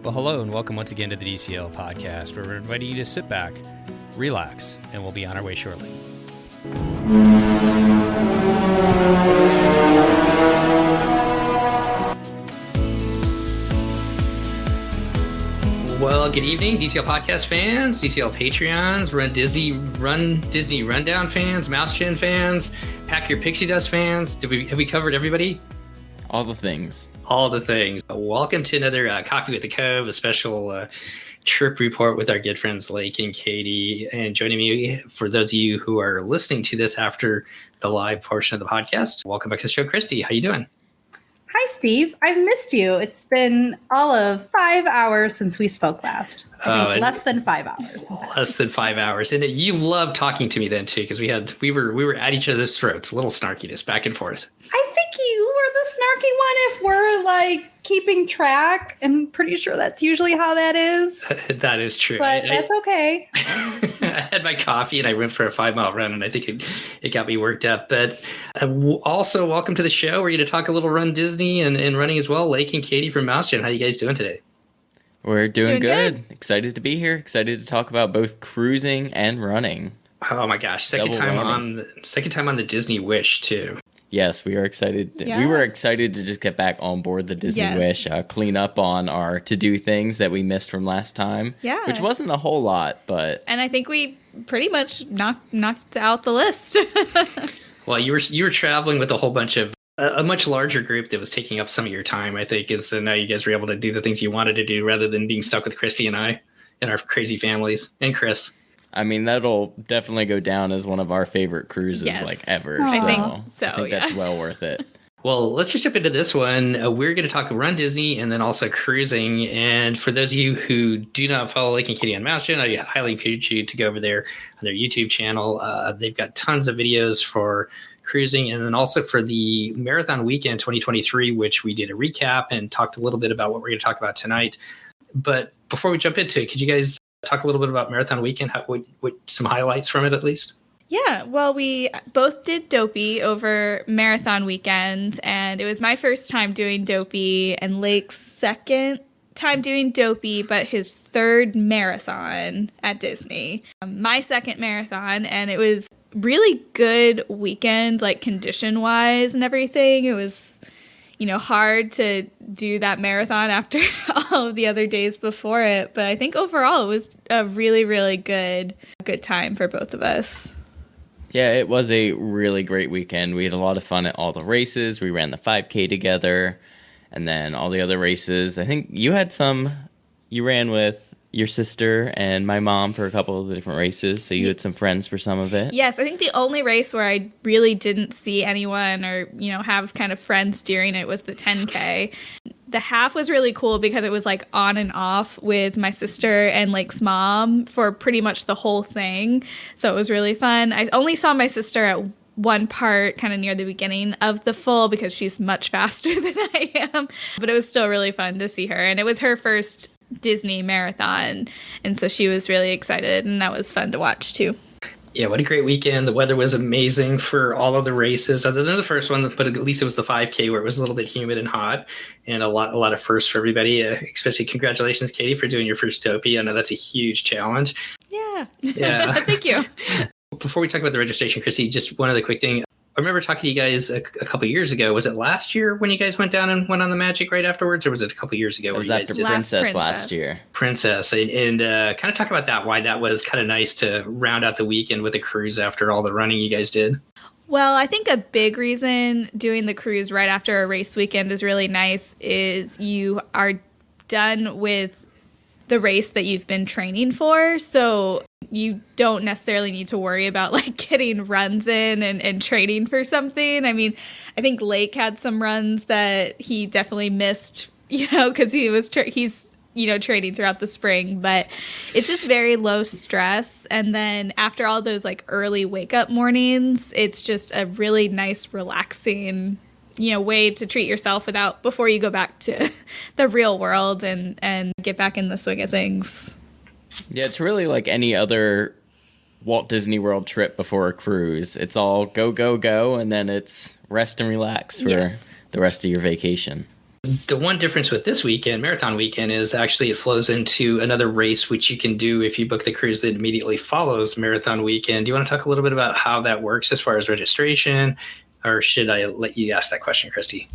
Well, hello and welcome once again to the DCL podcast, where we're inviting you to sit back, relax, and we'll be on our way shortly. Well, good evening, DCL podcast fans, DCL Patreons, Run Disney Rundown fans, Mouse Chin fans, Pack Your Pixie Dust fans. Have we covered everybody? All the things. All the things. Welcome to another Coffee with the Cove, a special trip report with our good friends Lake and Kaitie. And joining me, for those of you who are listening to this after the live portion of the podcast, welcome back to the show, Christy. How you doing? Hi, Steve. I've missed you. It's been all of 5 hours since we spoke last. I think less than 5 hours. Less than 5 hours. And you loved talking to me then, too, because we were at each other's throats, a little snarkiness back and forth. I think you were the snarky one if we're like keeping track. I'm pretty sure that's usually how that is. That is true. But that's okay. I had my coffee and I went for a 5-mile run, and I think it got me worked up. But also, welcome to the show. We're going to talk a little Run Disney and running as well. Lake and Kaitie from Mouse Chin. How you guys doing today? We're doing good. Excited to be here. Excited to talk about both cruising and running. Oh my gosh! Second time on the Disney Wish too. Yes, we are excited. Yeah. We were excited to just get back on board the Disney Wish, clean up on our to-do things that we missed from last time. Yeah. Which wasn't a whole lot, but... And I think we pretty much knocked out the list. Well, you were traveling with a whole bunch of a much larger group that was taking up some of your time, I think, and so now you guys were able to do the things you wanted to do rather than being stuck with Christy and I and our crazy families and Chris. I mean, that'll definitely go down as one of our favorite cruises ever. I think that's well worth it. Well, let's just jump into this one. We're going to talk Run Disney and then also cruising. And for those of you who do not follow Lake and Kaitie on Mouse Chin, I highly encourage you to go over there on their YouTube channel. They've got tons of videos for cruising, and then also for the Marathon Weekend 2023, which we did a recap and talked a little bit about what we're going to talk about tonight. But before we jump into it, could you guys talk a little bit about Marathon Weekend? What some highlights from it, at least? Yeah, well, we both did Dopey over Marathon Weekend, and it was my first time doing Dopey and Lake's second time doing Dopey, but his third marathon at Disney. My second marathon, and it was really good weekend, like condition-wise and everything. It was, hard to do that marathon after all of the other days before it. But I think overall it was a really, really good time for both of us. Yeah, it was a really great weekend. We had a lot of fun at all the races. We ran the 5K together, and then all the other races. I think you ran with your sister and my mom for a couple of the different races, so you had some friends for some of it. Yes, I think the only race where I really didn't see anyone or, have kind of friends during it was the 10K. The half was really cool because it was like on and off with my sister and Lake's mom for pretty much the whole thing. So it was really fun. I only saw my sister at one part kind of near the beginning of the full because she's much faster than I am. But it was still really fun to see her. And it was her first Disney marathon. And so she was really excited, and that was fun to watch too. Yeah, what a great weekend. The weather was amazing for all of the races, other than the first one, but at least it was the 5K where it was a little bit humid and hot, and a lot of firsts for everybody. Especially congratulations, Kaitie, for doing your first Dopey. I know that's a huge challenge. Yeah. Thank you. Before we talk about the registration, Chrissy, just one other quick thing. I remember talking to you guys a couple of years ago. Was it last year when you guys went down and went on the Magic right afterwards, or was it a couple of years ago? It was after Princess last year. Princess, and kind of talk about that, why that was kind of nice to round out the weekend with a cruise after all the running you guys did. Well, I think a big reason doing the cruise right after a race weekend is really nice is you are done with the race that you've been training for. So you don't necessarily need to worry about like getting runs in and training for something. I mean, I think Lake had some runs that he definitely missed, because he's training throughout the spring, but it's just very low stress. And then after all those like early wake up mornings, it's just a really nice, relaxing, way to treat yourself before you go back to the real world and get back in the swing of things. Yeah, it's really like any other Walt Disney World trip before a cruise. It's all go, go, go, and then it's rest and relax for the rest of your vacation. The one difference with this weekend, marathon weekend, is actually it flows into another race, which you can do if you book the cruise that immediately follows marathon weekend. Do you want to talk a little bit about how that works as far as registration, or should I let you ask that question, Christy?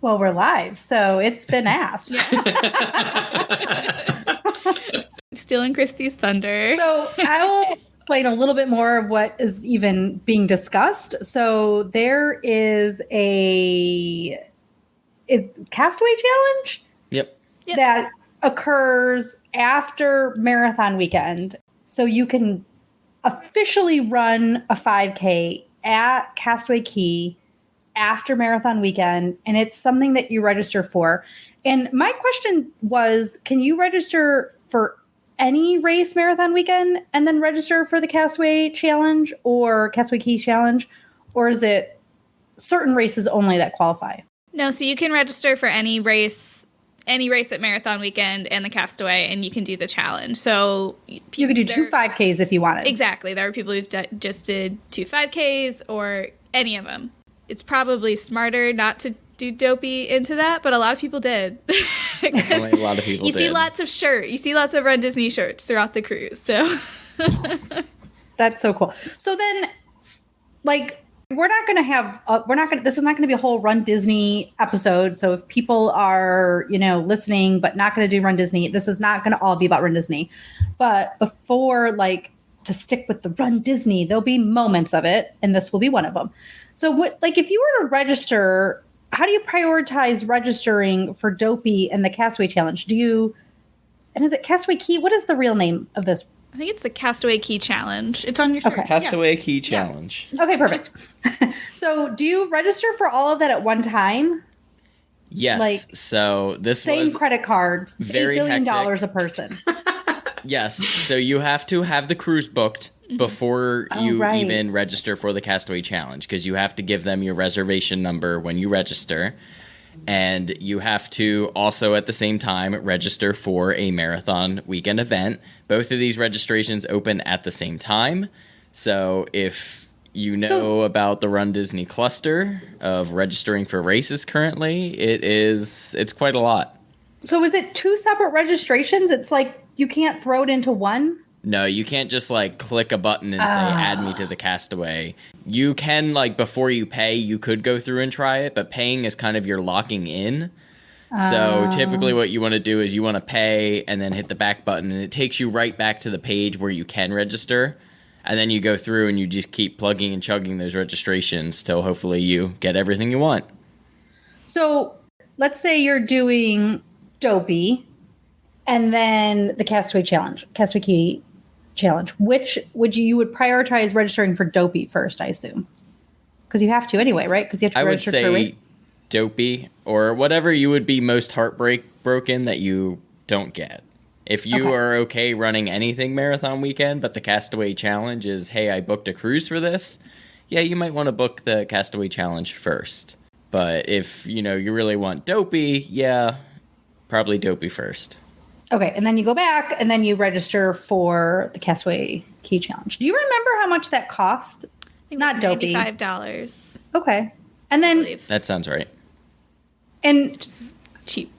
Well, we're live, so it's been asked. Stealing Christy's thunder. So I will explain a little bit more of what is even being discussed. So there is it's Castaway Challenge. Yep. That occurs after marathon weekend. So you can officially run a 5K at Castaway Cay after marathon weekend, and it's something that you register for. And my question was, can you register for any race marathon weekend and then register for the Castaway Challenge or Castaway Cay Challenge? Or is it certain races only that qualify? No, so you can register for any race at marathon weekend and the Castaway, and you can do the challenge. So you could do 2 5Ks if you wanted. Exactly. There are people who've just did 2 5Ks or any of them. It's probably smarter not to do dopey into that, but a lot of people did. Definitely a lot of people did. See lots of you see lots of Run Disney shirts throughout the cruise. So that's so cool. So then, like, this is not going to be a whole Run Disney episode. So if people are, listening, but not going to do Run Disney, this is not going to all be about Run Disney. But before, to stick with the Run Disney, there'll be moments of it, and this will be one of them. So if you were to register, how do you prioritize registering for Dopey and the Castaway Challenge? And is it Castaway Cay? What is the real name of this? I think it's the Castaway Cay Challenge. It's on your shirt. Okay. Castaway Cay Challenge. Yeah. Okay, perfect. So do you register for all of that at one time? Yes. So this same was credit cards, very $8 billion hectic. a person. Yes. So you have to have the cruise booked before you even register for the Castaway Challenge, because you have to give them your reservation number when you register. And you have to also at the same time register for a marathon weekend event. Both of these registrations open at the same time. So if you know about the Run Disney cluster of registering for races currently, it's quite a lot. So is it 2 separate registrations? It's like you can't throw it into one? No, you can't just click a button and say add me to the Castaway. You can before you pay, you could go through and try it, but paying is kind of your locking in. So typically what you want to do is you want to pay and then hit the back button, and it takes you right back to the page where you can register. And then you go through and you just keep plugging and chugging those registrations till hopefully you get everything you want. So let's say you're doing Dopey and then the Castaway Cay Challenge. Which you would prioritize registering for Dopey first, I assume? Because you have to anyway, right? Because you have to register for a race. Dopey, or whatever you would be most heartbroken that you don't get. If you are okay running anything marathon weekend, but the Castaway Challenge is, hey, I booked a cruise for this, yeah, you might want to book the Castaway Challenge first. But if, you really want Dopey, yeah, probably Dopey first. Okay, and then you go back, and then you register for the Castaway Cay Challenge. Do you remember how much that cost? I think Not Dopey. $95. Okay. And then... That sounds right. And... Just cheap.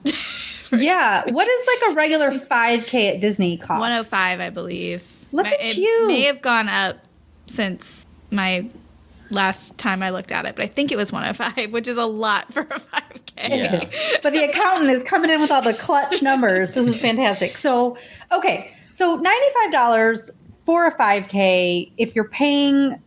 Yeah. What is a regular 5K at Disney cost? 105, I believe. Look at you. It may have gone up since my last time I looked at it, but I think it was 105, which is a lot for a 5K. Yeah. But the accountant is coming in with all the clutch numbers. This is fantastic. So, okay. So $95 for a 5K, if you're paying,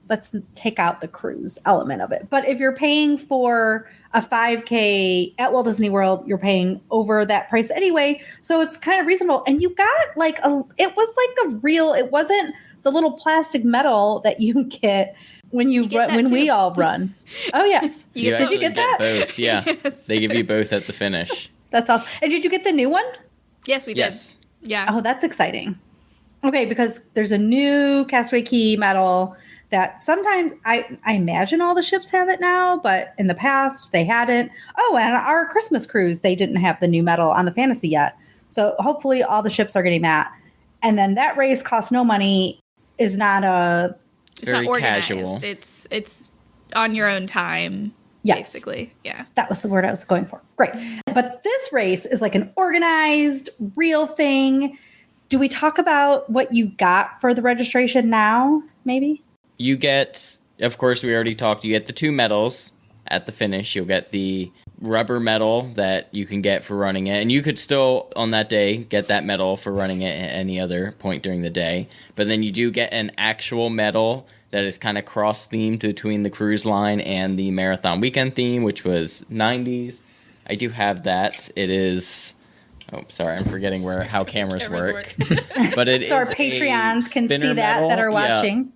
let's take out the cruise element of it. But if you're paying for a 5K at Walt Disney World, you're paying over that price anyway. So it's kind of reasonable. And you got it wasn't the little plastic medal that you get when we all run. Oh yes. Did you get that? Both. Yeah. Yes. They give you both at the finish. That's awesome. And did you get the new one? Yes, we did. Yes. Yeah. Oh, that's exciting. Okay, because there's a new Castaway Cay medal that sometimes I imagine all the ships have it now, but in the past they hadn't. Oh, and our Christmas cruise, they didn't have the new medal on the Fantasy yet. So hopefully all the ships are getting that. And then that race costs no money, is not It's not organized. casual. It's on your own time. Yes. basically. Yeah. That was the word I was going for. Great. But this race is like an organized, real thing. Do we talk about what you got for the registration now, maybe? You get, of course, we already talked, you get the 2 medals at the finish. You'll get the rubber medal that you can get for running it. And you could still, on that day, get that medal for running it at any other point during the day. But then you do get an actual medal that is kind of cross-themed between the cruise line and the marathon weekend theme, which was 90s. I do have that. It is... Oh, sorry, I'm forgetting how cameras work. But it so is our Patreons can spinner see medal. that are watching.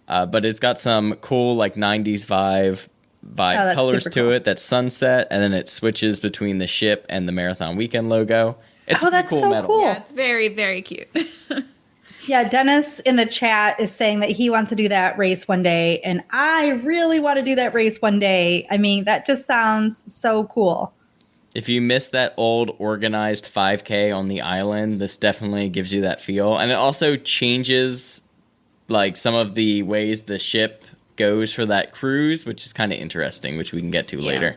Yeah. But it's got some cool, like, 90s vibe colors to cool. it. That's sunset, and then it switches between the ship and the marathon weekend logo. It's a pretty cool so medal. Cool. Yeah, it's very, very cute. Yeah, Dennis in the chat is saying that he wants to do that race one day, and I really want to do that race one day. I mean, that just sounds so cool. If you miss that old organized 5K on the island, this definitely gives you that feel. And it also changes, like, some of the ways the ship goes for that cruise, which is kind of interesting, which we can get to later.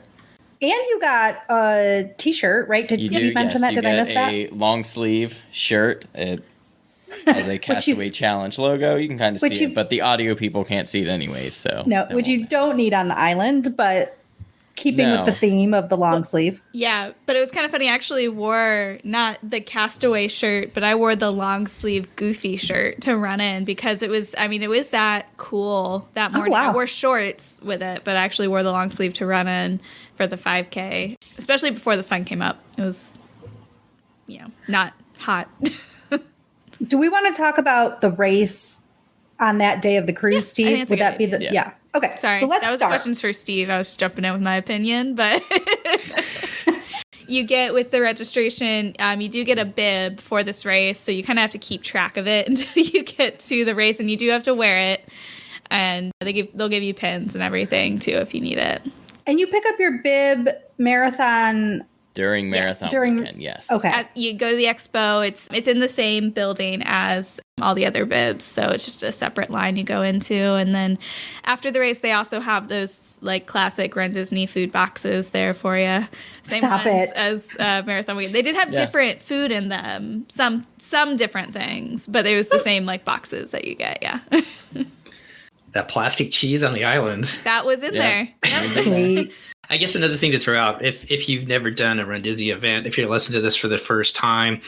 And you got a t-shirt, right? Did you mention that? Did I miss that? A long sleeve shirt. It has a Castaway Challenge logo. You can kind of see it, but the audio people can't see it anyways. So which you don't need on the island, but keeping with the theme of the long sleeve. Yeah, but it was kind of funny. I actually wore not the Castaway shirt, but I wore the long sleeve Goofy shirt to run in because it was that cool that morning. Oh, wow. I wore shorts with it, but I actually wore the long sleeve to run in for the 5K, especially before the sun came up. It was, not hot. Do we want to talk about the race on that day of the cruise, Steve? Would that be the... Yeah. Okay, sorry. So let's that was start. questions for Steve. I was jumping in with my opinion, but you get with the registration, you do get a bib for this race, so you kind of have to keep track of it until you get to the race, and you do have to wear it. And they'll give you pins and everything too if you need it. And you pick up your bib marathon during marathon weekend, yes. Okay. You go to the expo. It's in the same building as all the other bibs, so it's just a separate line you go into. And then after the race, they also have those like classic Run Disney food boxes there for you. Same ones as marathon weekend. They did have different food in them, some different things, but it was the same like boxes that you get. Yeah. That plastic cheese on the island. That was in there. Yep. Sweet. I guess another thing to throw out, if you've never done a Run Disney event, if you're listening to this for the first time,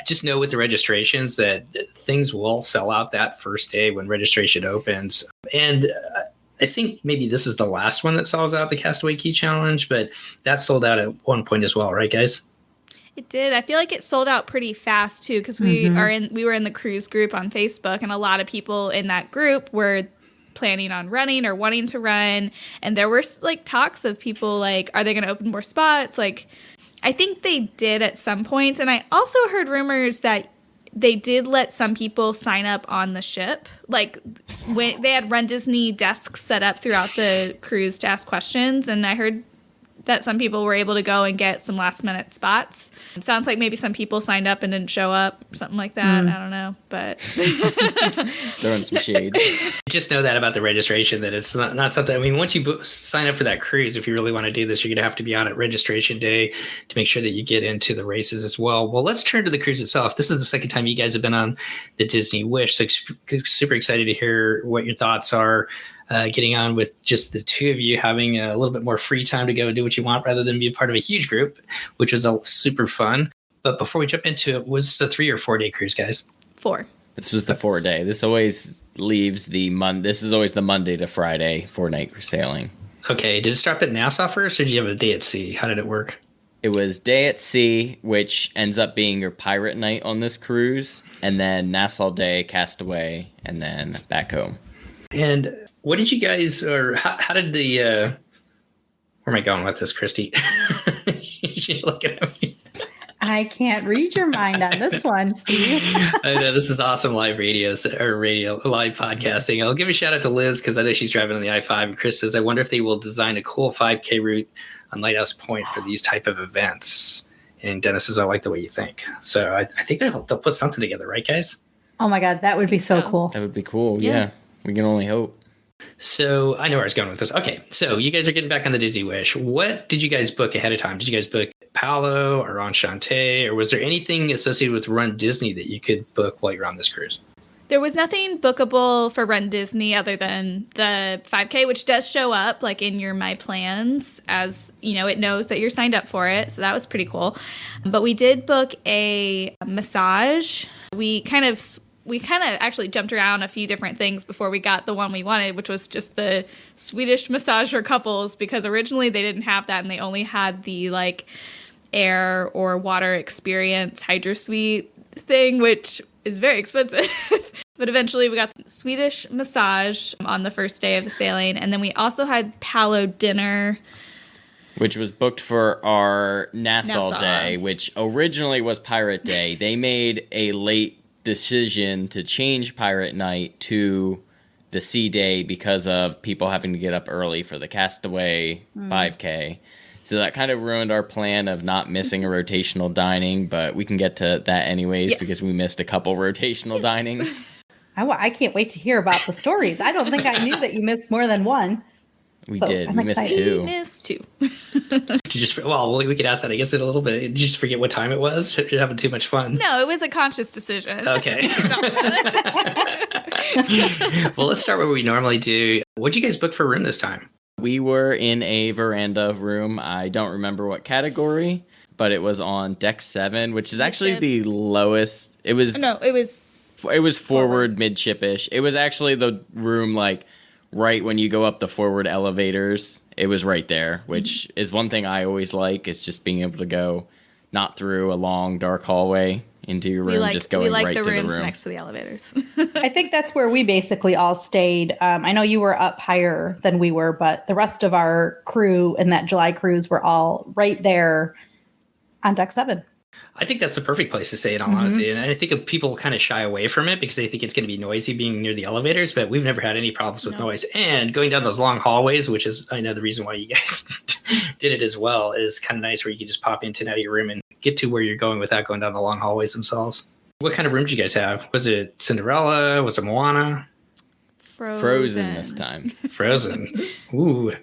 just know with the registrations that things will sell out that first day when registration opens. And I think maybe this is the last one that sells out, the Castaway Cay Challenge, but that sold out at one point as well, right, guys? It did. I feel like it sold out pretty fast too, because we were in the cruise group on Facebook, and a lot of people in that group were planning on running or wanting to run, and there were like talks of people like, are they going to open more spots? Like, I think they did at some points, and I also heard rumors that they did let some people sign up on the ship. Like, when they had Run Disney desks set up throughout the cruise to ask questions, and I heard that some people were able to go and get some last minute spots. It sounds like maybe some people signed up and didn't show up, something like that. I don't know, but throwing some shade. Just know that about the registration, that it's not something. I mean, once you sign up for that cruise, if you really want to do this, you're going to have to be on at registration day to make sure that you get into the races as well. Well, let's turn to the cruise itself. This is the second time you guys have been on the Disney Wish, so super excited to hear what your thoughts are. Getting on with just the two of you, having a little bit more free time to go and do what you want rather than be a part of a huge group, which was super fun. But before we jump into it, was this a 3 or 4 day cruise, guys? 4. This was the 4 day. This always leaves This is always the Monday to Friday 4-night sailing. Okay. Did it start at Nassau first, or did you have a day at sea? How did it work? It was day at sea, which ends up being your pirate night on this cruise, and then Nassau Day, Castaway, and then back home. And what did you guys, or how did the, where am I going with this, Christy? You're looking at me. I can't read your mind on this one, Steve. I know, this is awesome live live podcasting. I'll give a shout out to Liz, because I know she's driving on the I-5. And Chris says, I wonder if they will design a cool 5K route on Lighthouse Point for these type of events. And Dennis says, I like the way you think. So I think they'll put something together, right, guys? Oh my God, that would be so cool. That would be cool. Yeah. We can only hope. So I know where I was going with this. Okay, so you guys are getting back on the Disney Wish. What did you guys book ahead of time? Did you guys book Palo or Enchante, or was there anything associated with Run Disney that you could book while you're on this cruise? There was nothing bookable for Run Disney other than the 5K, which does show up like in your My Plans, as you know, it knows that you're signed up for it. So that was pretty cool. But we did book a massage. We kind of actually jumped around a few different things before we got the one we wanted, which was just the Swedish massage for couples, because originally they didn't have that and they only had the like air or water experience HydroSuite thing, which is very expensive. But eventually we got the Swedish massage on the first day of the sailing. And then we also had Palo dinner, which was booked for our Nassau Day, which originally was Pirate Day. They made a late decision to change Pirate Night to the Sea Day because of people having to get up early for the Castaway 5K. So that kind of ruined our plan of not missing a rotational dining, but we can get to that anyways because we missed a couple rotational dinings. I can't wait to hear about the stories. I don't think I knew that you missed more than one. We did. We missed two. We missed two. We could ask that, I guess, in a little bit. Did you just forget what time it was? You're having too much fun. No, it was a conscious decision. Okay. Well, let's start where we normally do. What did you guys book for a room this time? We were in a veranda room. I don't remember what category, but it was on deck 7, which is actually the lowest. It was forward midship-ish. It was actually the room like right when you go up the forward elevators. It was right there, which is one thing I always like. It's just being able to go not through a long dark hallway into your room, just going right to the room. We like the rooms next to the elevators. I think that's where we basically all stayed. I know you were up higher than we were, but the rest of our crew in that July cruise were all right there on deck 7. I think that's the perfect place to stay, in all honesty. And I think people kind of shy away from it because they think it's going to be noisy being near the elevators, but we've never had any problems with noise. And going down those long hallways, which is, I know, the reason why you guys did it as well, is kind of nice where you can just pop into and out of your room and get to where you're going without going down the long hallways themselves. What kind of room did you guys have? Was it Cinderella? Was it Moana? Frozen this time. Frozen. Ooh.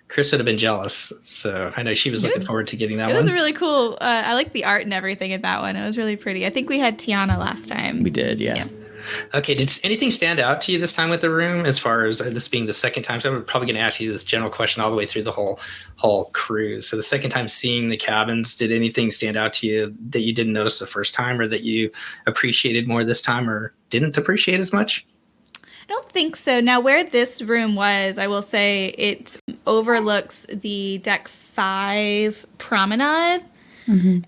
Chris would have been jealous, so I know she was looking forward to getting that one. It was a really cool. I like the art and everything in that one. It was really pretty. I think we had Tiana last time. We did, yeah. Okay, did anything stand out to you this time with the room as far as this being the second time? So I'm probably going to ask you this general question all the way through the whole cruise. So the second time seeing the cabins, did anything stand out to you that you didn't notice the first time or that you appreciated more this time or didn't appreciate as much? I don't think so. Now, where this room was, I will say it overlooks the deck 5 promenade.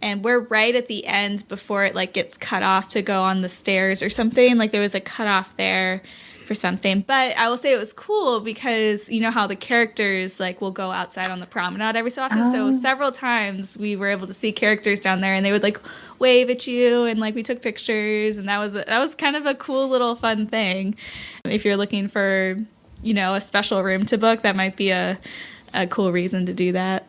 And we're right at the end before it like gets cut off to go on the stairs or something. Like there was a cutoff there for something. But I will say it was cool because you know how the characters like will go outside on the promenade every so often. So several times we were able to see characters down there and they would like wave at you and like we took pictures and that was kind of a cool little fun thing. If you're looking for, you know, a special room to book, that might be a cool reason to do that.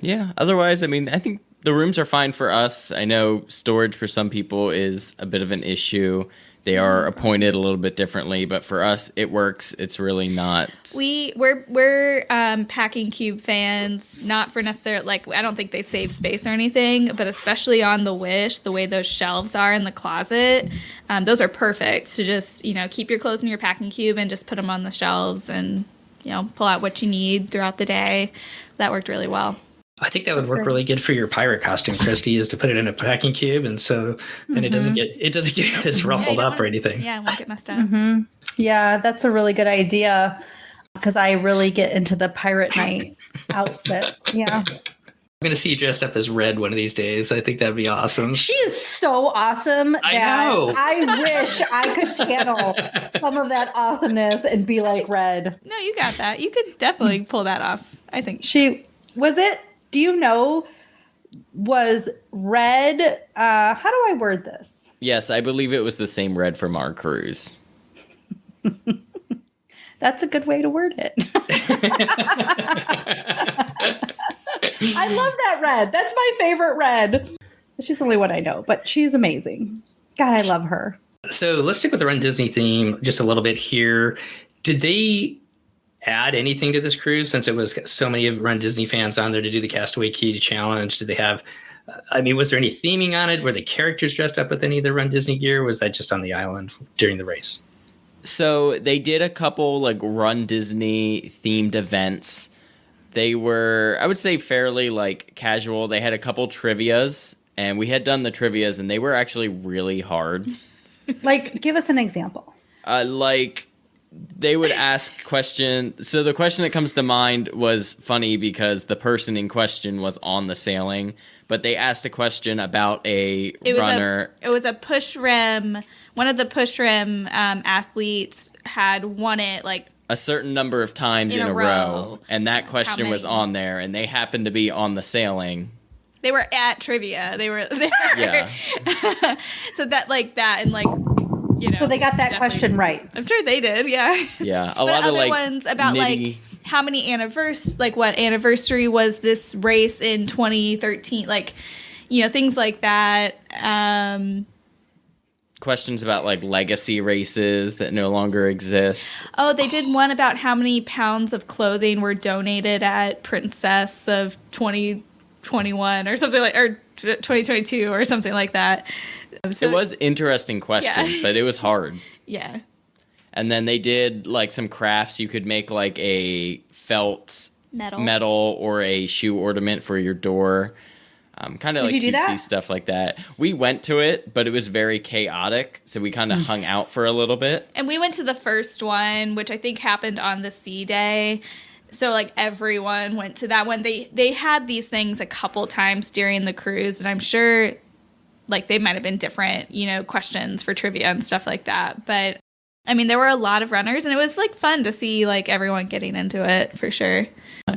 Yeah. Otherwise, I mean, I think the rooms are fine for us. I know storage for some people is a bit of an issue. They are appointed a little bit differently, but for us, it works. It's really not. We're packing cube fans, not for necessarily like I don't think they save space or anything, but especially on the Wish, the way those shelves are in the closet, those are perfect to just keep your clothes in your packing cube and just put them on the shelves and pull out what you need throughout the day. That worked really well. I think that would work really good for your pirate costume, Christy, is to put it in a packing cube, and so then it doesn't get as ruffled up or anything. Yeah, it won't get messed up. Yeah, that's a really good idea because I really get into the pirate night outfit. Yeah. I'm going to see you dressed up as Red one of these days. I think that'd be awesome. She is so awesome. I know. I wish I could channel some of that awesomeness and be like Red. No, you got that. You could definitely pull that off, I think. Was it? Do you know, was Red, how do I word this? Yes, I believe it was the same Red from our cruise. That's a good way to word it. I love that Red. That's my favorite Red. She's the only one I know, but she's amazing. God, I love her. So let's stick with the Run Disney theme just a little bit here. Did they add anything to this cruise since it was so many Run Disney fans on there to do the Castaway Cay challenge? Did they have, I mean, was there any theming on it? Were the characters dressed up with any of the Run Disney gear? Or was that just on the island during the race? So they did a couple like Run Disney themed events. They were, I would say, fairly like casual. They had a couple trivias, and we had done the trivias, and they were actually really hard. Like, give us an example. Like, they would ask questions. So the question that comes to mind was funny because the person in question was on the sailing, but they asked a question about a runner. It was a push rim. One of the push rim athletes had won it like a certain number of times in a row. And that question was on there, and they happened to be on the sailing. They were at trivia. They were there. Yeah. So that like that and like, you know. So they got that question right. I'm sure they did. Yeah. Yeah. A lot of like ones about like how many what anniversary was this race in 2013? Like, you know, things like that. Questions about like legacy races that no longer exist. Oh, they did one about how many pounds of clothing were donated at Princess of 2021 or something like, or 2022 or something like that. So, it was interesting questions, but it was hard. Yeah. And then they did like some crafts. You could make like a felt metal or a shoe ornament for your door. Kind of like cutesy stuff like that. We went to it, but it was very chaotic, so we kind of hung out for a little bit. And we went to the first one, which I think happened on the sea day. So like everyone went to that one. They had these things a couple times during the cruise, and I'm sure like they might have been different, you know, questions for trivia and stuff like that. But I mean, there were a lot of runners, and it was like fun to see like everyone getting into it for sure.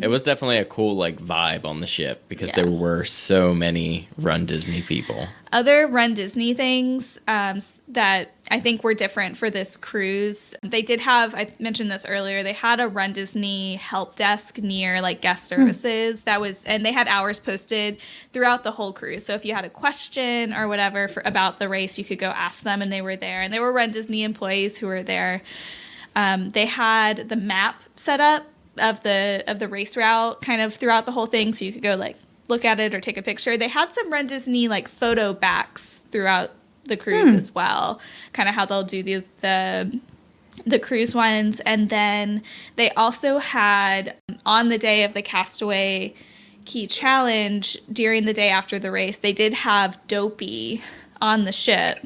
It was definitely a cool like vibe on the ship because there were so many Run Disney people. Other Run Disney things that I think were different for this cruise. They did have, I mentioned this earlier, they had a Run Disney help desk near like guest services and they had hours posted throughout the whole cruise. So if you had a question or whatever about the race, you could go ask them, and they were there. And they were Run Disney employees who were there. They had the map set up of the race route kind of throughout the whole thing, so you could go like look at it or take a picture. They had some Run Disney like photo backs throughout the cruise as well, kind of how they'll do these the cruise ones. And then they also had on the day of the Castaway Cay challenge, during the day after the race, they did have Dopey on the ship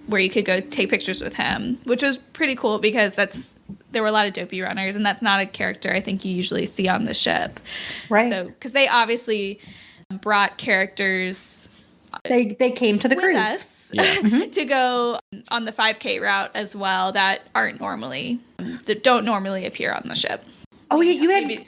where you could go take pictures with him, which was pretty cool because there were a lot of Dopey runners, and that's not a character I think you usually see on the ship. Right. So, because they obviously brought characters. They came to the cruise. Us to go on the 5K route as well that don't normally appear on the ship. Oh, you had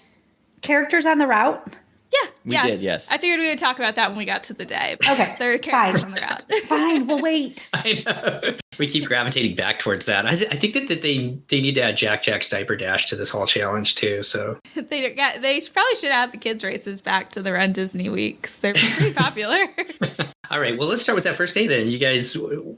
characters on the route? Yeah. We did, yes. I figured we would talk about that when we got to the day. Okay. There are characters on the route. Fine, we'll wait. I know. We keep gravitating back towards that. I think that they need to add Jack's Diaper Dash to this whole challenge too. So they probably should add the kids' races back to the Run Disney weeks. They're pretty popular. All right. Well, let's start with that first day then. You guys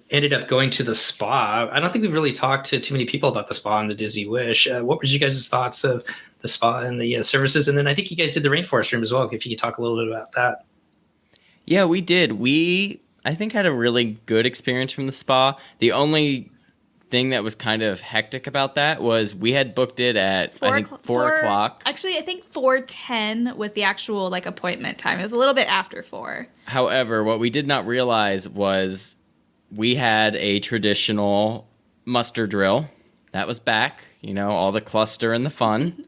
ended up going to the spa. I don't think we've really talked to too many people about the spa and the Disney Wish. What was you guys' thoughts of the spa and the services? And then I think you guys did the rainforest room as well. If you could talk a little bit about that. Yeah, we did. I think had a really good experience from the spa. The only thing that was kind of hectic about that was we had booked it at 4 o'clock. Actually, I think 4:10 was the actual like appointment time. It was a little bit after 4. However, what we did not realize was we had a traditional muster drill. That was back, you know, all the cluster and the fun.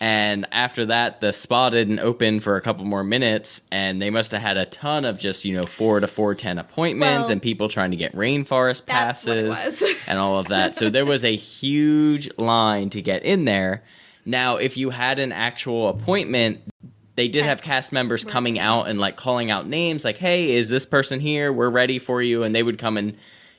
And after that, the spa didn't open for a couple more minutes, and they must have had a ton of just, 4 to 4:10 appointments and people trying to get rainforest passes and all of that. So there was a huge line to get in there. Now, if you had an actual appointment, they did have cast members coming out and like calling out names like, hey, is this person here? We're ready for you. And they would come and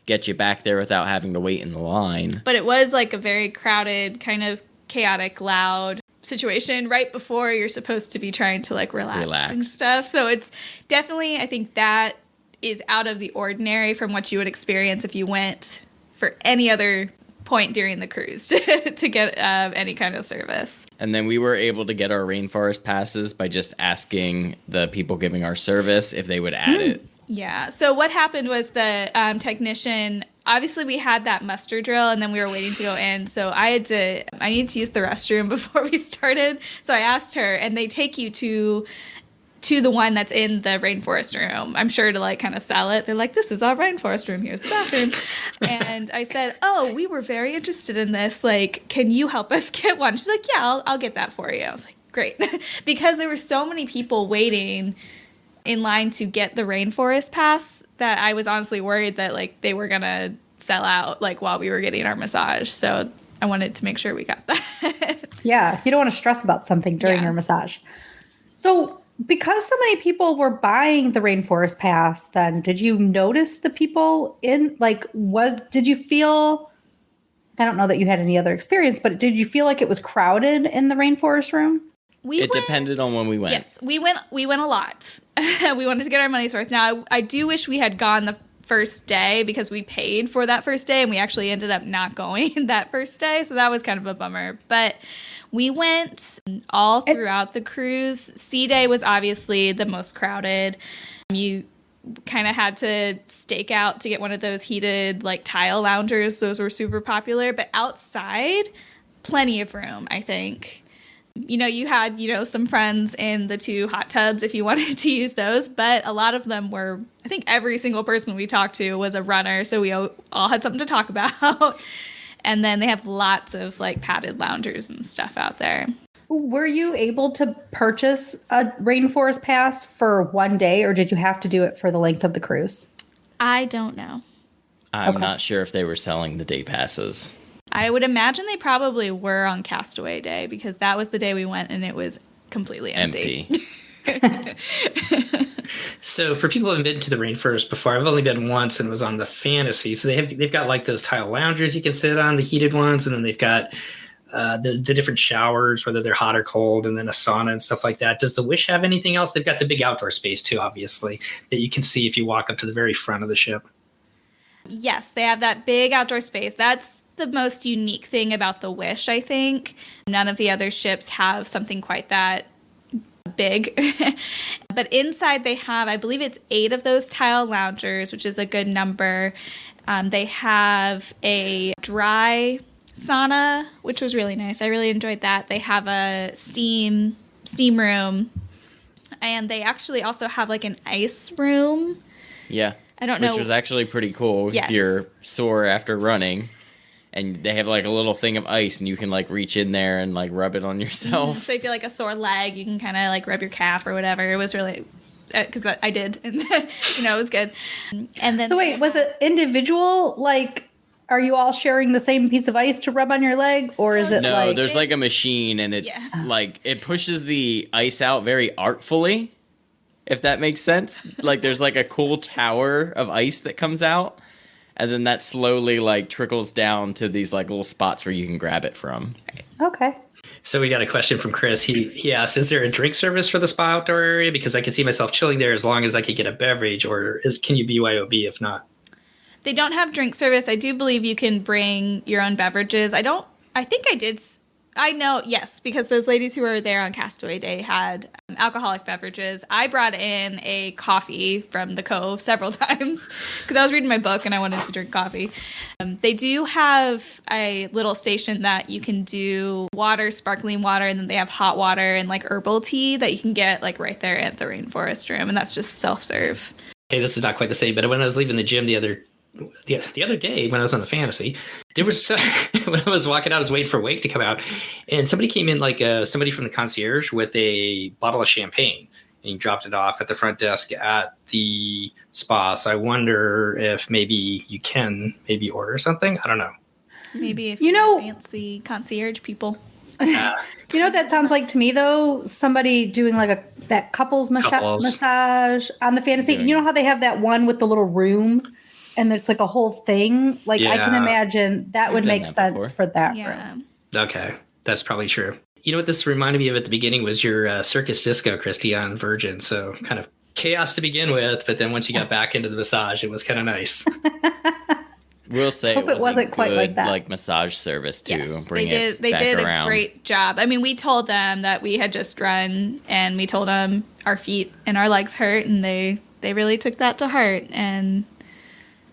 get you back there without having to wait in the line. But it was like a very crowded, kind of chaotic, loud situation right before you're supposed to be trying to like relax and stuff. So it's definitely, I think that is out of the ordinary from what you would experience if you went for any other point during the cruise to get any kind of service. And then we were able to get our rainforest passes by just asking the people giving our service if they would add it. Yeah. So what happened was the technician, obviously we had that muster drill and then we were waiting to go in. So I needed to use the restroom before we started. So I asked her, and they take you to the one that's in the rainforest room. I'm sure to like kind of sell it. They're like, this is our rainforest room. Here's the bathroom. And I said, oh, we were very interested in this. Like, can you help us get one? She's like, yeah, I'll get that for you. I was like, great. Because there were so many people waiting in line to get the rainforest pass that I was honestly worried that like they were going to sell out like while we were getting our massage. So I wanted to make sure we got that. Yeah. You don't want to stress about something during your massage. So because so many people were buying the rainforest pass, then did you notice the people in did you feel, I don't know that you had any other experience, but did you feel like it was crowded in the rainforest room? It depended on when we went. Yes, we went a lot. We wanted to get our money's worth. Now, I do wish we had gone the first day because we paid for that first day and we actually ended up not going that first day. So that was kind of a bummer. But we went all throughout the cruise. Sea Day was obviously the most crowded. You kind of had to stake out to get one of those heated like tile loungers. Those were super popular. But outside, plenty of room, I think. You know, you had, some friends in the 2 hot tubs if you wanted to use those, but a lot of them were, I think every single person we talked to was a runner, so we all had something to talk about. And then they have lots of like padded loungers and stuff out there. Were you able to purchase a rainforest pass for one day, or did you have to do it for the length of the cruise? I don't know. I'm not sure if they were selling the day passes. I would imagine they probably were on Castaway Day because that was the day we went and it was completely empty. So for people who haven't been to the rainforest before, I've only been once and it was on the Fantasy. So they've got like those tile loungers you can sit on, the heated ones, and then they've got the different showers, whether they're hot or cold, and then a sauna and stuff like that. Does the Wish have anything else? They've got the big outdoor space too, obviously, that you can see if you walk up to the very front of the ship. Yes, they have that big outdoor space. That's the most unique thing about the Wish, I think. None of the other ships have something quite that big. But inside they have, I believe it's 8 of those tile loungers, which is a good number. They have a dry sauna, which was really nice. I really enjoyed that. They have a steam room. And they actually also have like an ice room. Yeah. I don't know. Which was actually pretty cool if you're sore after running. And they have like a little thing of ice and you can like reach in there and like rub it on yourself. So if you like a sore leg, you can kind of like rub your calf or whatever. It was really, because I did, and it was good. And then, so wait, was it individual? Like, are you all sharing the same piece of ice to rub on your leg, or is it no? There's like a machine, and it's like it pushes the ice out very artfully, if that makes sense. Like there's like a cool tower of ice that comes out. And then that slowly like trickles down to these like little spots where you can grab it from. Okay. So we got a question from Chris. He asked, is there a drink service for the spa outdoor area? Because I could see myself chilling there as long as I could get a beverage, or can you BYOB if not? They don't have drink service. I do believe you can bring your own beverages. I know, yes, because those ladies who were there on Castaway Day had alcoholic beverages. I brought in a coffee from the Cove several times because I was reading my book and I wanted to drink coffee. They do have a little station that you can do water, sparkling water, and then they have hot water and like herbal tea that you can get like right there at the rainforest room, and that's just self-serve. Okay, this is not quite the same, but when I was leaving the gym the other day when I was on the Fantasy, there was when I was walking out, I was waiting for Wake to come out, and somebody came in, like somebody from the concierge with a bottle of champagne, and he dropped it off at the front desk at the spa. So I wonder if maybe you can order something. I don't know. Maybe if you're fancy concierge people. You know what that sounds like to me though? Somebody doing like that couples massage on the Fantasy. You know how they have that one with the little room? And it's like a whole thing. Like I can imagine that would make sense for that room. Okay, that's probably true. You know what this reminded me of at the beginning was your Circus Disco, Christy, on Virgin. So kind of chaos to begin with, but then once you got back into the massage, it was kind of nice. We'll say hope it wasn't quite good, like that. like massage service too. Yes, Bring they it did. They back did around. a great job. I mean, we told them that we had just run, and we told them our feet and our legs hurt, and they really took that to heart and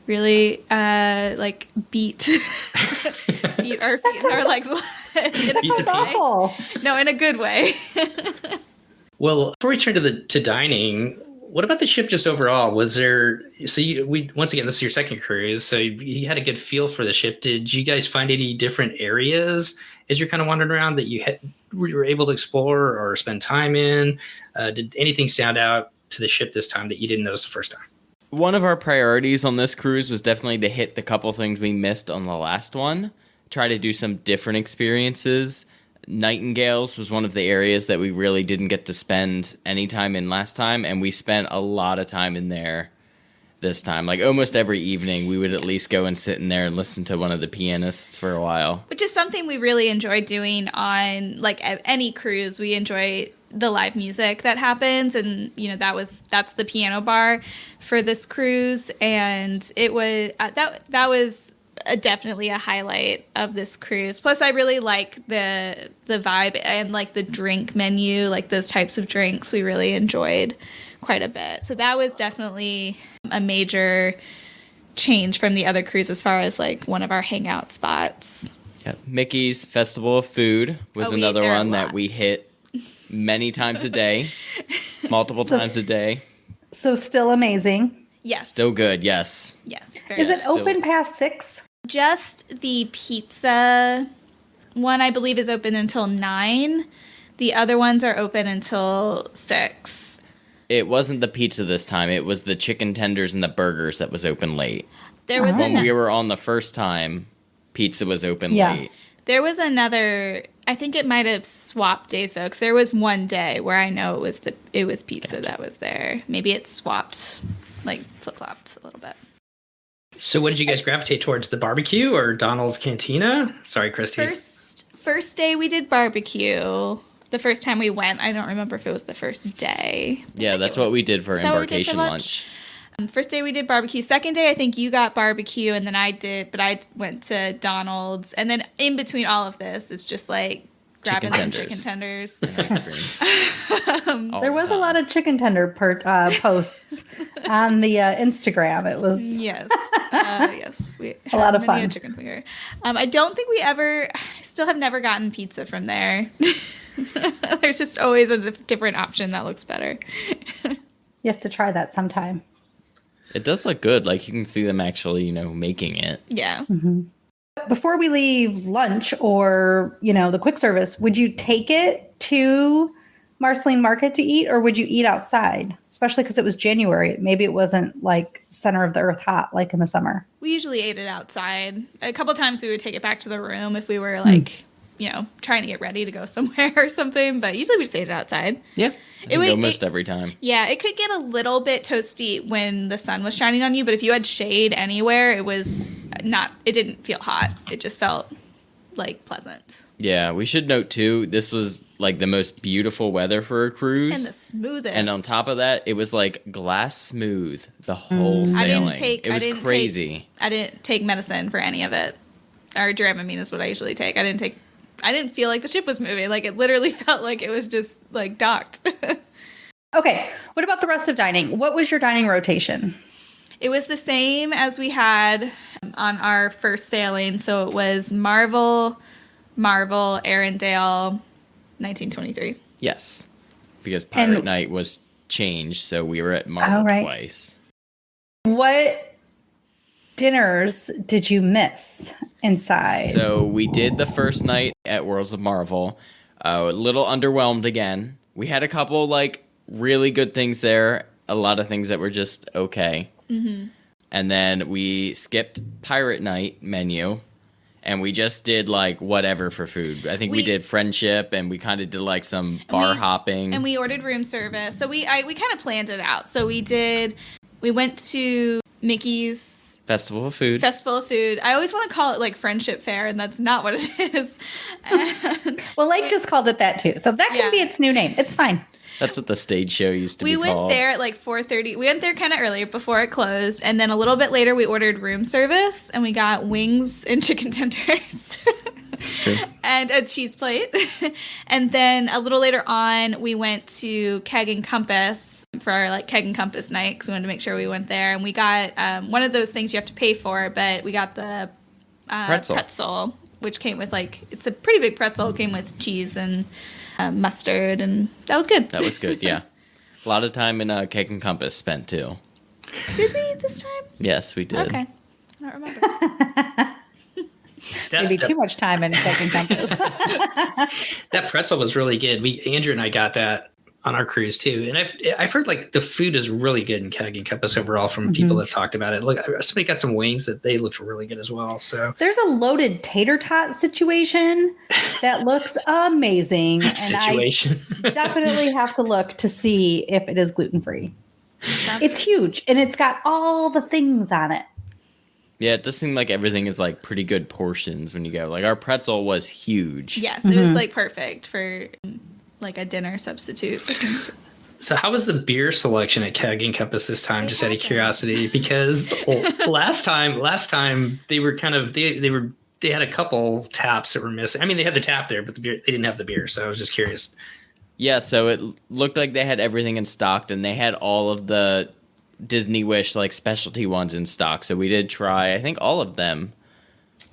really like beat our feet and our legs. That sounds awful. No, in a good way. Well, before we turn to dining, what about the ship just overall? Was there, so once again, this is your second cruise, so you had a good feel for the ship. Did you guys find any different areas as you're kind of wandering around that you were able to explore or spend time in? Did anything stand out to the ship this time that you didn't notice the first time? One of our priorities on this cruise was definitely to hit the couple things we missed on the last one. Try to do some different experiences. Nightingales was one of the areas that we really didn't get to spend any time in last time, and we spent a lot of time in there this time. Like almost every evening, we would at least go and sit in there and listen to one of the pianists for a while. Which is something we really enjoy doing on like any cruise. We enjoy the live music that happens, and you know that's the piano bar for this cruise, and it was that was definitely a highlight of this cruise. Plus, I really like the vibe and like the drink menu, like those types of drinks we really enjoyed quite a bit. So that was definitely a major change from the other cruise as far as like one of our hangout spots. Yeah. Mickey's Festival of Food was another one that we hit many times a day, multiple times a day. So still amazing. Yes. Still good, yes. Yes. Is it open past 6? Just the pizza one, I believe, is open until 9. The other ones are open until 6. It wasn't the pizza this time. It was the chicken tenders and the burgers that was open late. There was When we were on the first time, pizza was open late. There was another. I think it might have swapped days though, because there was one day where I know it was pizza that was there. Maybe it swapped, like flip flopped a little bit. So what did you guys gravitate towards, the barbecue or Donald's Cantina? Sorry, Christy. First day we did barbecue. The first time we went, I don't remember if it was the first day. Yeah, that's what we did for embarkation lunch. First day we did barbecue. Second day, I think you got barbecue, and then I did, but I went to Donald's. And then in between all of this, it's just like grabbing some chicken tenders. And ice cream. There was a lot of chicken tender posts on the Instagram. It was yes, we a lot of many fun. A chicken finger. I don't think we still have never gotten pizza from there. There's just always a different option that looks better. You have to try that sometime. It does look good. Like you can see them actually, making it. Yeah. Mm-hmm. Before we leave lunch or, the quick service, would you take it to Marceline Market to eat, or would you eat outside? Especially because it was January. Maybe it wasn't like center of the earth hot like in the summer. We usually ate it outside. A couple times we would take it back to the room if we were like, trying to get ready to go somewhere or something. But usually we just ate it outside. Yeah. Almost every time. Yeah, it could get a little bit toasty when the sun was shining on you, but if you had shade anywhere, it didn't feel hot. It just felt like pleasant. Yeah, we should note too, this was like the most beautiful weather for a cruise. And the smoothest. And on top of that, it was like glass smooth the whole sailing. It was crazy. I didn't take medicine for any of it. Or Dramamine is what I usually take. I didn't feel like the ship was moving. Like, it literally felt like it was just, like, docked. Okay. What about the rest of dining? What was your dining rotation? It was the same as we had on our first sailing. So it was Marvel, Arendelle, 1923. Yes. Because Pirate Night was changed, so we were at Marvel twice. What dinners did you miss inside? So we did the first night at Worlds of Marvel. A little underwhelmed again. We had a couple like really good things there. A lot of things that were just okay. Mm-hmm. And then we skipped Pirate Night menu. And we just did like whatever for food. I think we did Friendship, and we kind of did like some bar hopping. And we ordered room service. So we kind of planned it out. So we went to Mickey's Festival of Food. I always want to call it like Friendship Fair, and that's not what it is. Well, Lake just called it that too. So that can be its new name. It's fine. That's what the stage show used to be We called. went there at like 4:30. We went there kind of early before it closed, and then a little bit later we ordered room service, and we got wings and chicken tenders. It's true. And a cheese plate. And then a little later on, we went to Keg and Compass for our like Keg and Compass night because we wanted to make sure we went there. And we got one of those things you have to pay for, but we got the pretzel, which came with like, it's a pretty big pretzel. It came with cheese and mustard, and that was good. That was good, yeah. A lot of time in Keg and Compass spent too. Did we this time? Yes, we did. Okay. I don't remember. Maybe too much time in Keg and Compass. That pretzel was really good. Andrew and I got that on our cruise too, and I've heard like the food is really good in Keg and Compass overall from people that have talked about it. Look, somebody got some wings that they looked really good as well. So there's a loaded tater tot situation that looks amazing, and I definitely have to look to see if it is gluten free. It's huge, and it's got all the things on it. Yeah, it does seem like everything is like pretty good portions when you go. Like our pretzel was huge. Yes, it was like perfect for like a dinner substitute. So how was the beer selection at Keg and Compass this time? Just out of curiosity, because last time they were kind of they had a couple taps that were missing. I mean, they had the tap there, but the beer, they didn't have the beer. So I was just curious. Yeah, so it looked like they had everything in stock, and they had all of the Disney Wish like specialty ones in stock. So we did try, I think, all of them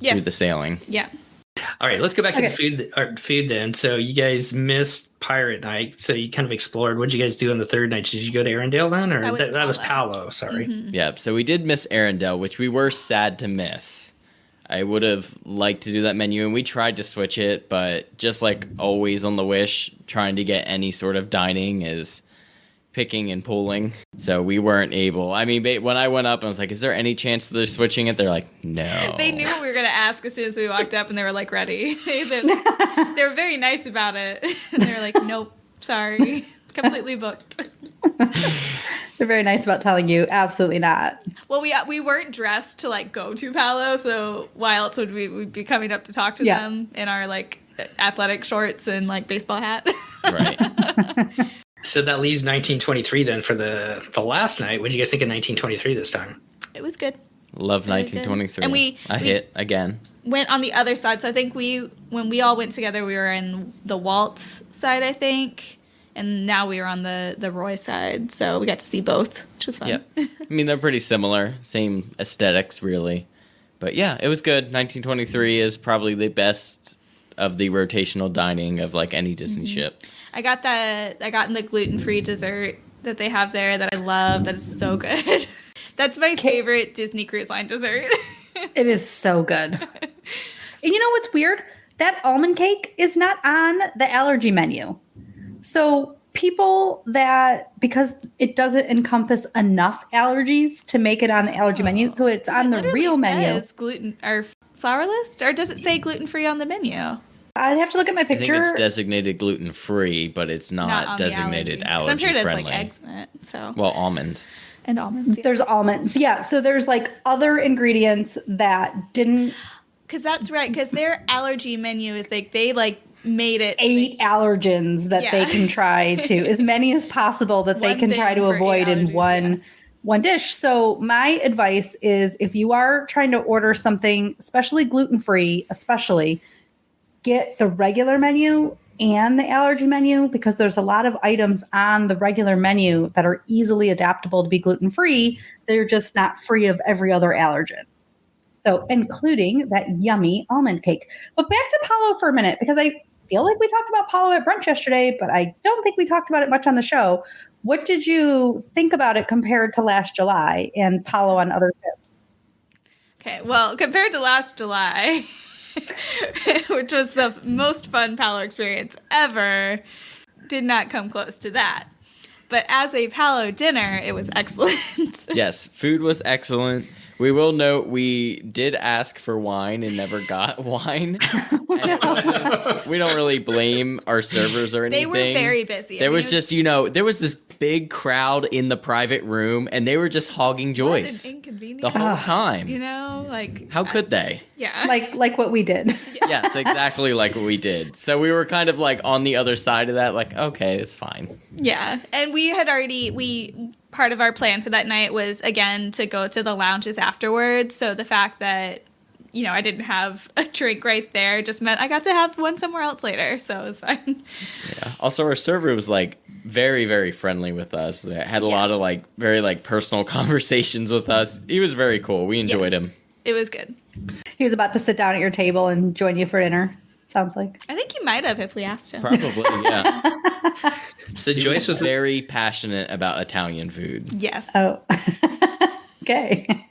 through the sailing. Yeah. All right, let's go back to the food then. So you guys missed Pirate Night, so you kind of explored. What did you guys do on the third night? Did you go to Arendelle then, or that was Palo? Sorry. Mm-hmm. Yeah, so we did miss Arendelle, which we were sad to miss. I would have liked to do that menu, and we tried to switch it, but just like always on the Wish, trying to get any sort of dining is picking and pulling. So we weren't able. I mean, when I went up, I was like, is there any chance they're switching it? They're like, no. They knew what we were going to ask as soon as we walked up, and they were like, ready. They were very nice about it. And they were like, nope, sorry. Completely booked. They're very nice about telling you absolutely not. Well, we weren't dressed to like go to Palo, so why else would we'd be coming up to talk to them in our like athletic shorts and like baseball hat? Right. So that leaves 1923 then for the last night. What did you guys think of 1923 this time? It was good. Love Really 1923. good. And we hit again. Went on the other side. So I think when we all went together, we were in the Walt side, I think. And now we were on the Roy side. So we got to see both, which was fun. Yep. I mean, they're pretty similar. Same aesthetics, really. But yeah, it was good. 1923 is probably the best of the rotational dining of like any Disney ship. I got in the gluten-free dessert that they have there that I love. That is so good. That's my favorite Disney Cruise Line dessert. It is so good. And you know what's weird? That almond cake is not on the allergy menu. So people because it doesn't encompass enough allergies to make it on the allergy menu, so it's on the real menu. Says gluten or flourless, or does it say gluten-free on the menu? I'd have to look at my I picture. think it's designated gluten-free, but it's not on designated the allergy. I'm sure it has allergy-friendly. like eggs in it. So Well, almond. and almonds. Yeah. There's almonds. Yeah, so there's like other ingredients that didn't. Because that's right. Because their allergy menu is like they like made it 8 allergens that they can try to, as many as possible that they One can try thing to for avoid 8 in allergies, one dish. So my advice is if you are trying to order something, especially gluten-free, get the regular menu and the allergy menu, because there's a lot of items on the regular menu that are easily adaptable to be gluten-free. They're just not free of every other allergen. So including that yummy almond cake. But back to Palo for a minute, because I feel like we talked about Palo at brunch yesterday, but I don't think we talked about it much on the show. What did you think about it compared to last July and Palo on other trips? Okay, well, compared to last July, which was the most fun Palo experience ever, did not come close to that. But as a Palo dinner, it was excellent. Yes, food was excellent. We will note we did ask for wine and never got wine. And we don't really blame our servers or anything. They were very busy. There was just, there was this big crowd in the private room, and they were just hogging Joyce What an inconvenience. the whole time. You know, like How could they? Yeah. Like what we did. Yes, exactly like what we did. So we were kind of like on the other side of that, like, okay, it's fine. Yeah. And we had part of our plan for that night was, again, to go to the lounges afterwards. So the fact that, you know, I didn't have a drink right there just meant I got to have one somewhere else later. So it was fine. Yeah. Also, our server was like very, very friendly with us. Had a lot of like very like personal conversations with us. He was very cool. We enjoyed him. It was good. He was about to sit down at your table and join you for dinner. Sounds like. I think he might have if we asked him. Probably, yeah. So He Joyce was very passionate about Italian food. Yes. Oh. Okay.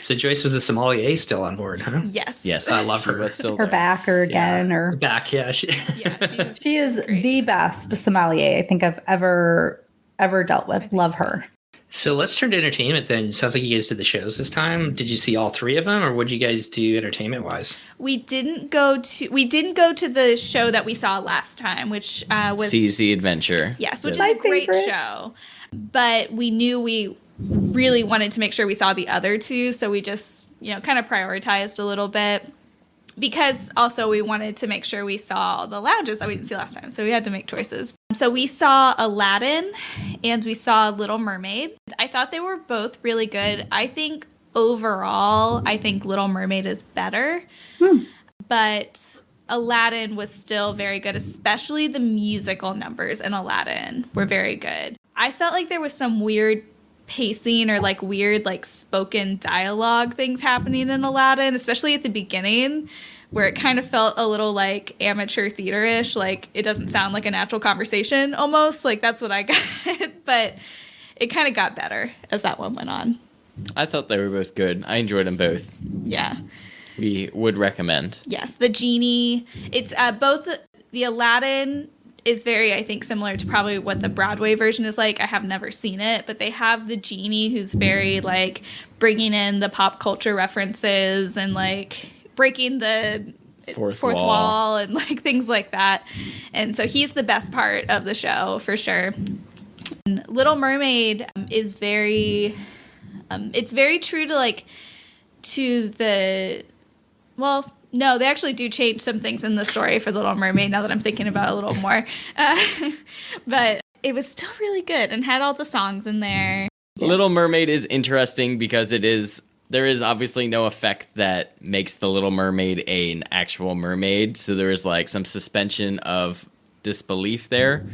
So Joyce was the sommelier still on board, huh? Yes. Yes, I love she her. was still Her there. back or again or Back, yeah. Yeah. she is great. the best sommelier I think I've ever dealt with. Love her. So let's turn to entertainment then. Sounds like you guys did the shows this time. Did you see all three of them, or what did you guys do entertainment wise? We didn't go to the show that we saw last time, which was Seize the Adventure. yes, which is My a great favorite. show. But we knew we really wanted to make sure we saw the other two, so we just, you know, kind of prioritized a little bit. Because also we wanted to make sure we saw the lounges that we didn't see last time. So we had to make choices. So we saw Aladdin and we saw Little Mermaid. I thought they were both really good. I think overall, Little Mermaid is better. But Aladdin was still very good, especially the musical numbers in Aladdin were very good. I felt like there was some weird pacing or like weird like spoken dialogue things happening in Aladdin, especially at the beginning, where it kind of felt a little like amateur theater-ish, like it doesn't sound like a natural conversation almost. Like that's what I got. But it kind of got better as that one went on. I thought they were both good. I enjoyed them both. Yeah. We would recommend. Yes, the genie. It's both the Aladdin is very, I think, similar to probably what the Broadway version is like. I have never seen it, but they have the genie who's very like bringing in the pop culture references and like breaking the fourth wall and like things like that. And so he's the best part of the show for sure. And Little Mermaid is very, it's very true to like to the, well, no, they actually do change some things in the story for Little Mermaid now that I'm thinking about it a little more. But it was still really good and had all the songs in there. Little Mermaid is interesting because there is obviously no effect that makes the Little Mermaid an actual mermaid. So there is like some suspension of disbelief there.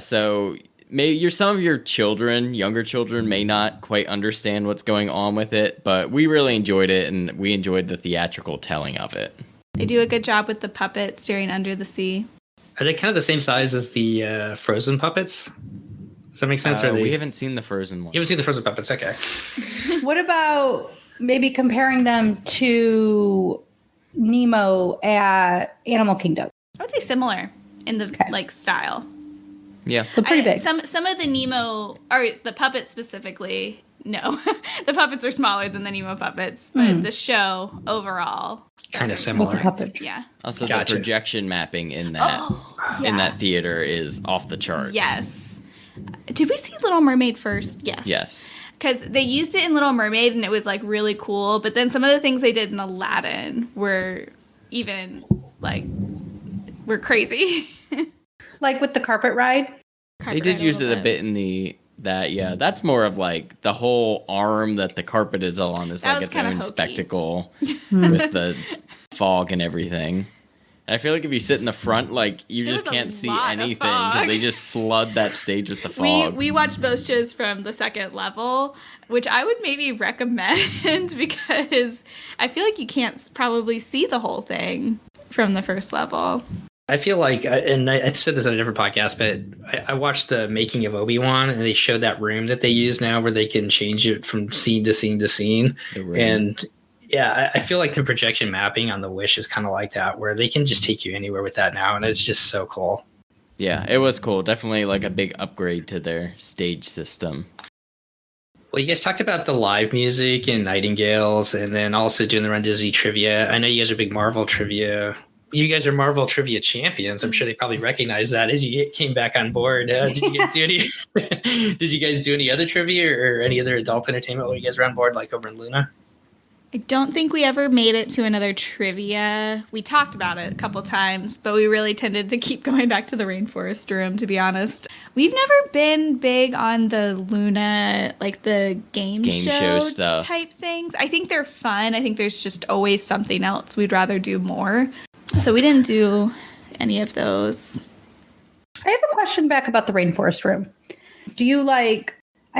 So maybe some of your children, younger children, may not quite understand what's going on with it, but we really enjoyed it, and we enjoyed the theatrical telling of it. They do a good job with the puppet steering under the sea. Are they kind of the same size as the Frozen puppets? Does that make sense? We haven't seen the Frozen one. You haven't seen the Frozen puppets? Okay. What about maybe comparing them to Nemo at Animal Kingdom? I would say similar in the like style. Yeah. So pretty big. Some of the Nemo, or the puppets specifically, no. The puppets are smaller than the Nemo puppets, but the show overall. Kind of With the similar. puppet. Yeah. Also, Gotcha. the projection mapping in that in that theater is off the charts. Yes. Did we see Little Mermaid first? Yes. Yes. Because they used it in Little Mermaid and it was like really cool, but then some of the things they did in Aladdin were even like were crazy. Like with the carpet ride. They did use it a bit in that's more of like the whole arm that the carpet is on is That like was its kinda own hokey. spectacle with the fog and everything. And I feel like if you sit in the front, like you There just was a can't see lot of anything because fog. they just flood that stage with the fog. We watched both shows from the second level, which I would maybe recommend because I feel like you can't probably see the whole thing from the first level. I feel like, and I said this on a different podcast, but I watched the making of Obi-Wan, and they showed that room that they use now where they can change it from scene to scene to scene. And yeah, I feel like the projection mapping on the Wish is kind of like that, where they can just take you anywhere with that now, and it's just so cool. Yeah, it was cool. Definitely like a big upgrade to their stage system. Well, you guys talked about the live music and Nightingales, and then also doing the Run Disney trivia. I know you guys are big Marvel trivia you guys are Marvel trivia champions. I'm sure they probably recognize that as you came back on board. Did you guys do any? Did you guys do any other trivia or any other adult entertainment when you guys were on board, like over in Luna? I don't think we ever made it to another trivia. We talked about it a couple times, but we really tended to keep going back to the rainforest room, to be honest. We've never been big on the Luna, like the game show stuff type things. I think they're fun. I think there's just always something else we'd rather do more. So we didn't do any of those. I have a question back about the rainforest room. Do you I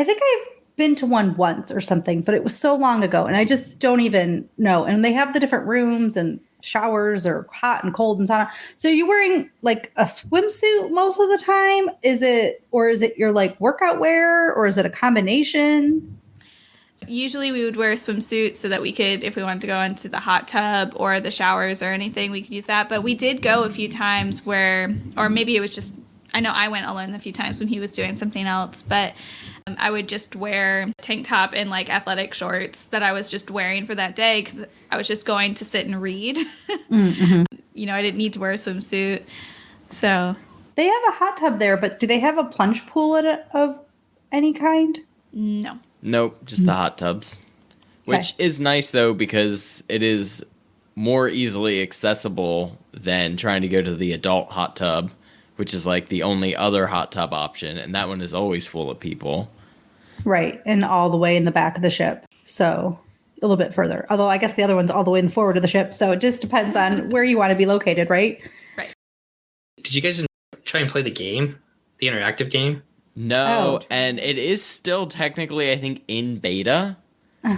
think I've been to one once or something, but it was so long ago and I just don't even know. And they have the different rooms and showers or hot and cold and sauna. So are you wearing like a swimsuit most of the time? Is it your like workout wear, or is it a combination? Usually we would wear a swimsuit so that we could, if we wanted to go into the hot tub or the showers or anything, we could use that. But we did go a few times or maybe it was just, I know I went alone a few times when he was doing something else, but I would just wear tank top and like athletic shorts that I was just wearing for that day because I was just going to sit and read. Mm-hmm. I didn't need to wear a swimsuit. So they have a hot tub there, but do they have a plunge pool of any kind? No. Nope, just the hot tubs. Which is nice though because it is more easily accessible than trying to go to the adult hot tub, which is like the only other hot tub option, and that one is always full of people. Right, and all the way in the back of the ship, so a little bit further. Although I guess the other one's all the way in the forward of the ship, so it just depends on where you want to be located, right? Right. Did you guys try and play the game, the interactive game? No, and it is still technically, I think, in beta.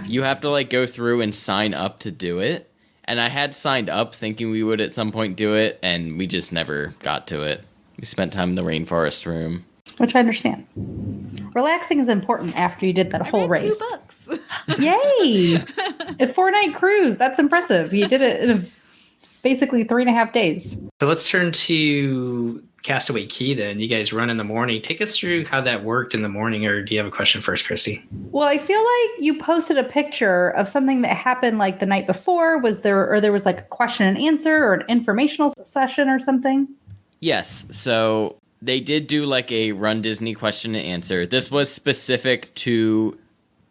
You have to like go through and sign up to do it. And I had signed up thinking we would at some point do it, and we just never got to it. We spent time in the rainforest room. Which I understand. Relaxing is important after you did that whole race. 2 books. Yay! A 4-night cruise. That's impressive. You did it in basically 3.5 days. So let's turn to Castaway Cay then. You guys run in the morning. Take us through how that worked in the morning, or do you have a question first, Christy? Well, I feel like you posted a picture of something that happened like the night before. There was like a question and answer or an informational session or something? Yes, so they did do like a Run Disney question and answer. This was specific to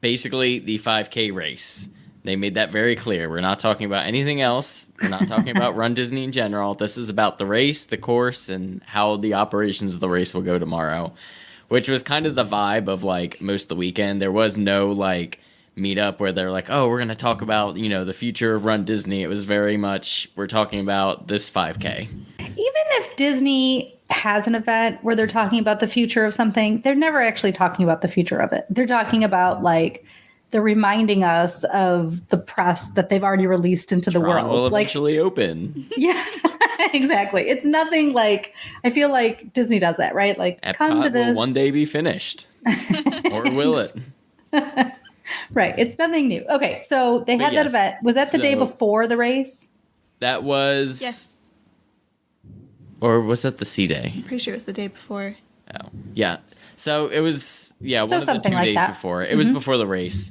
basically the 5K race. They made that very clear. We're not talking about anything else. We're not talking about Run Disney in general. This is about the race, the course, and how the operations of the race will go tomorrow, which was kind of the vibe of like most of the weekend. There was no like meetup where they're like, oh, we're going to talk about, the future of Run Disney. It was very much, we're talking about this 5K. Even if Disney has an event where they're talking about the future of something, they're never actually talking about the future of it. They're talking about they're reminding us of the press that they've already released into the world. Will eventually open. Yeah, exactly. It's nothing like, I feel like Disney does that, right? Like, Epcot come to this. will one day be finished. Or will it? Right. It's nothing new. Okay. So they had that event. Was that the day before the race? That was... Yes. Or was that the C day? I'm pretty sure it was the day before. Oh, yeah. So it was, one of the 2 like days that. before. It was before the race.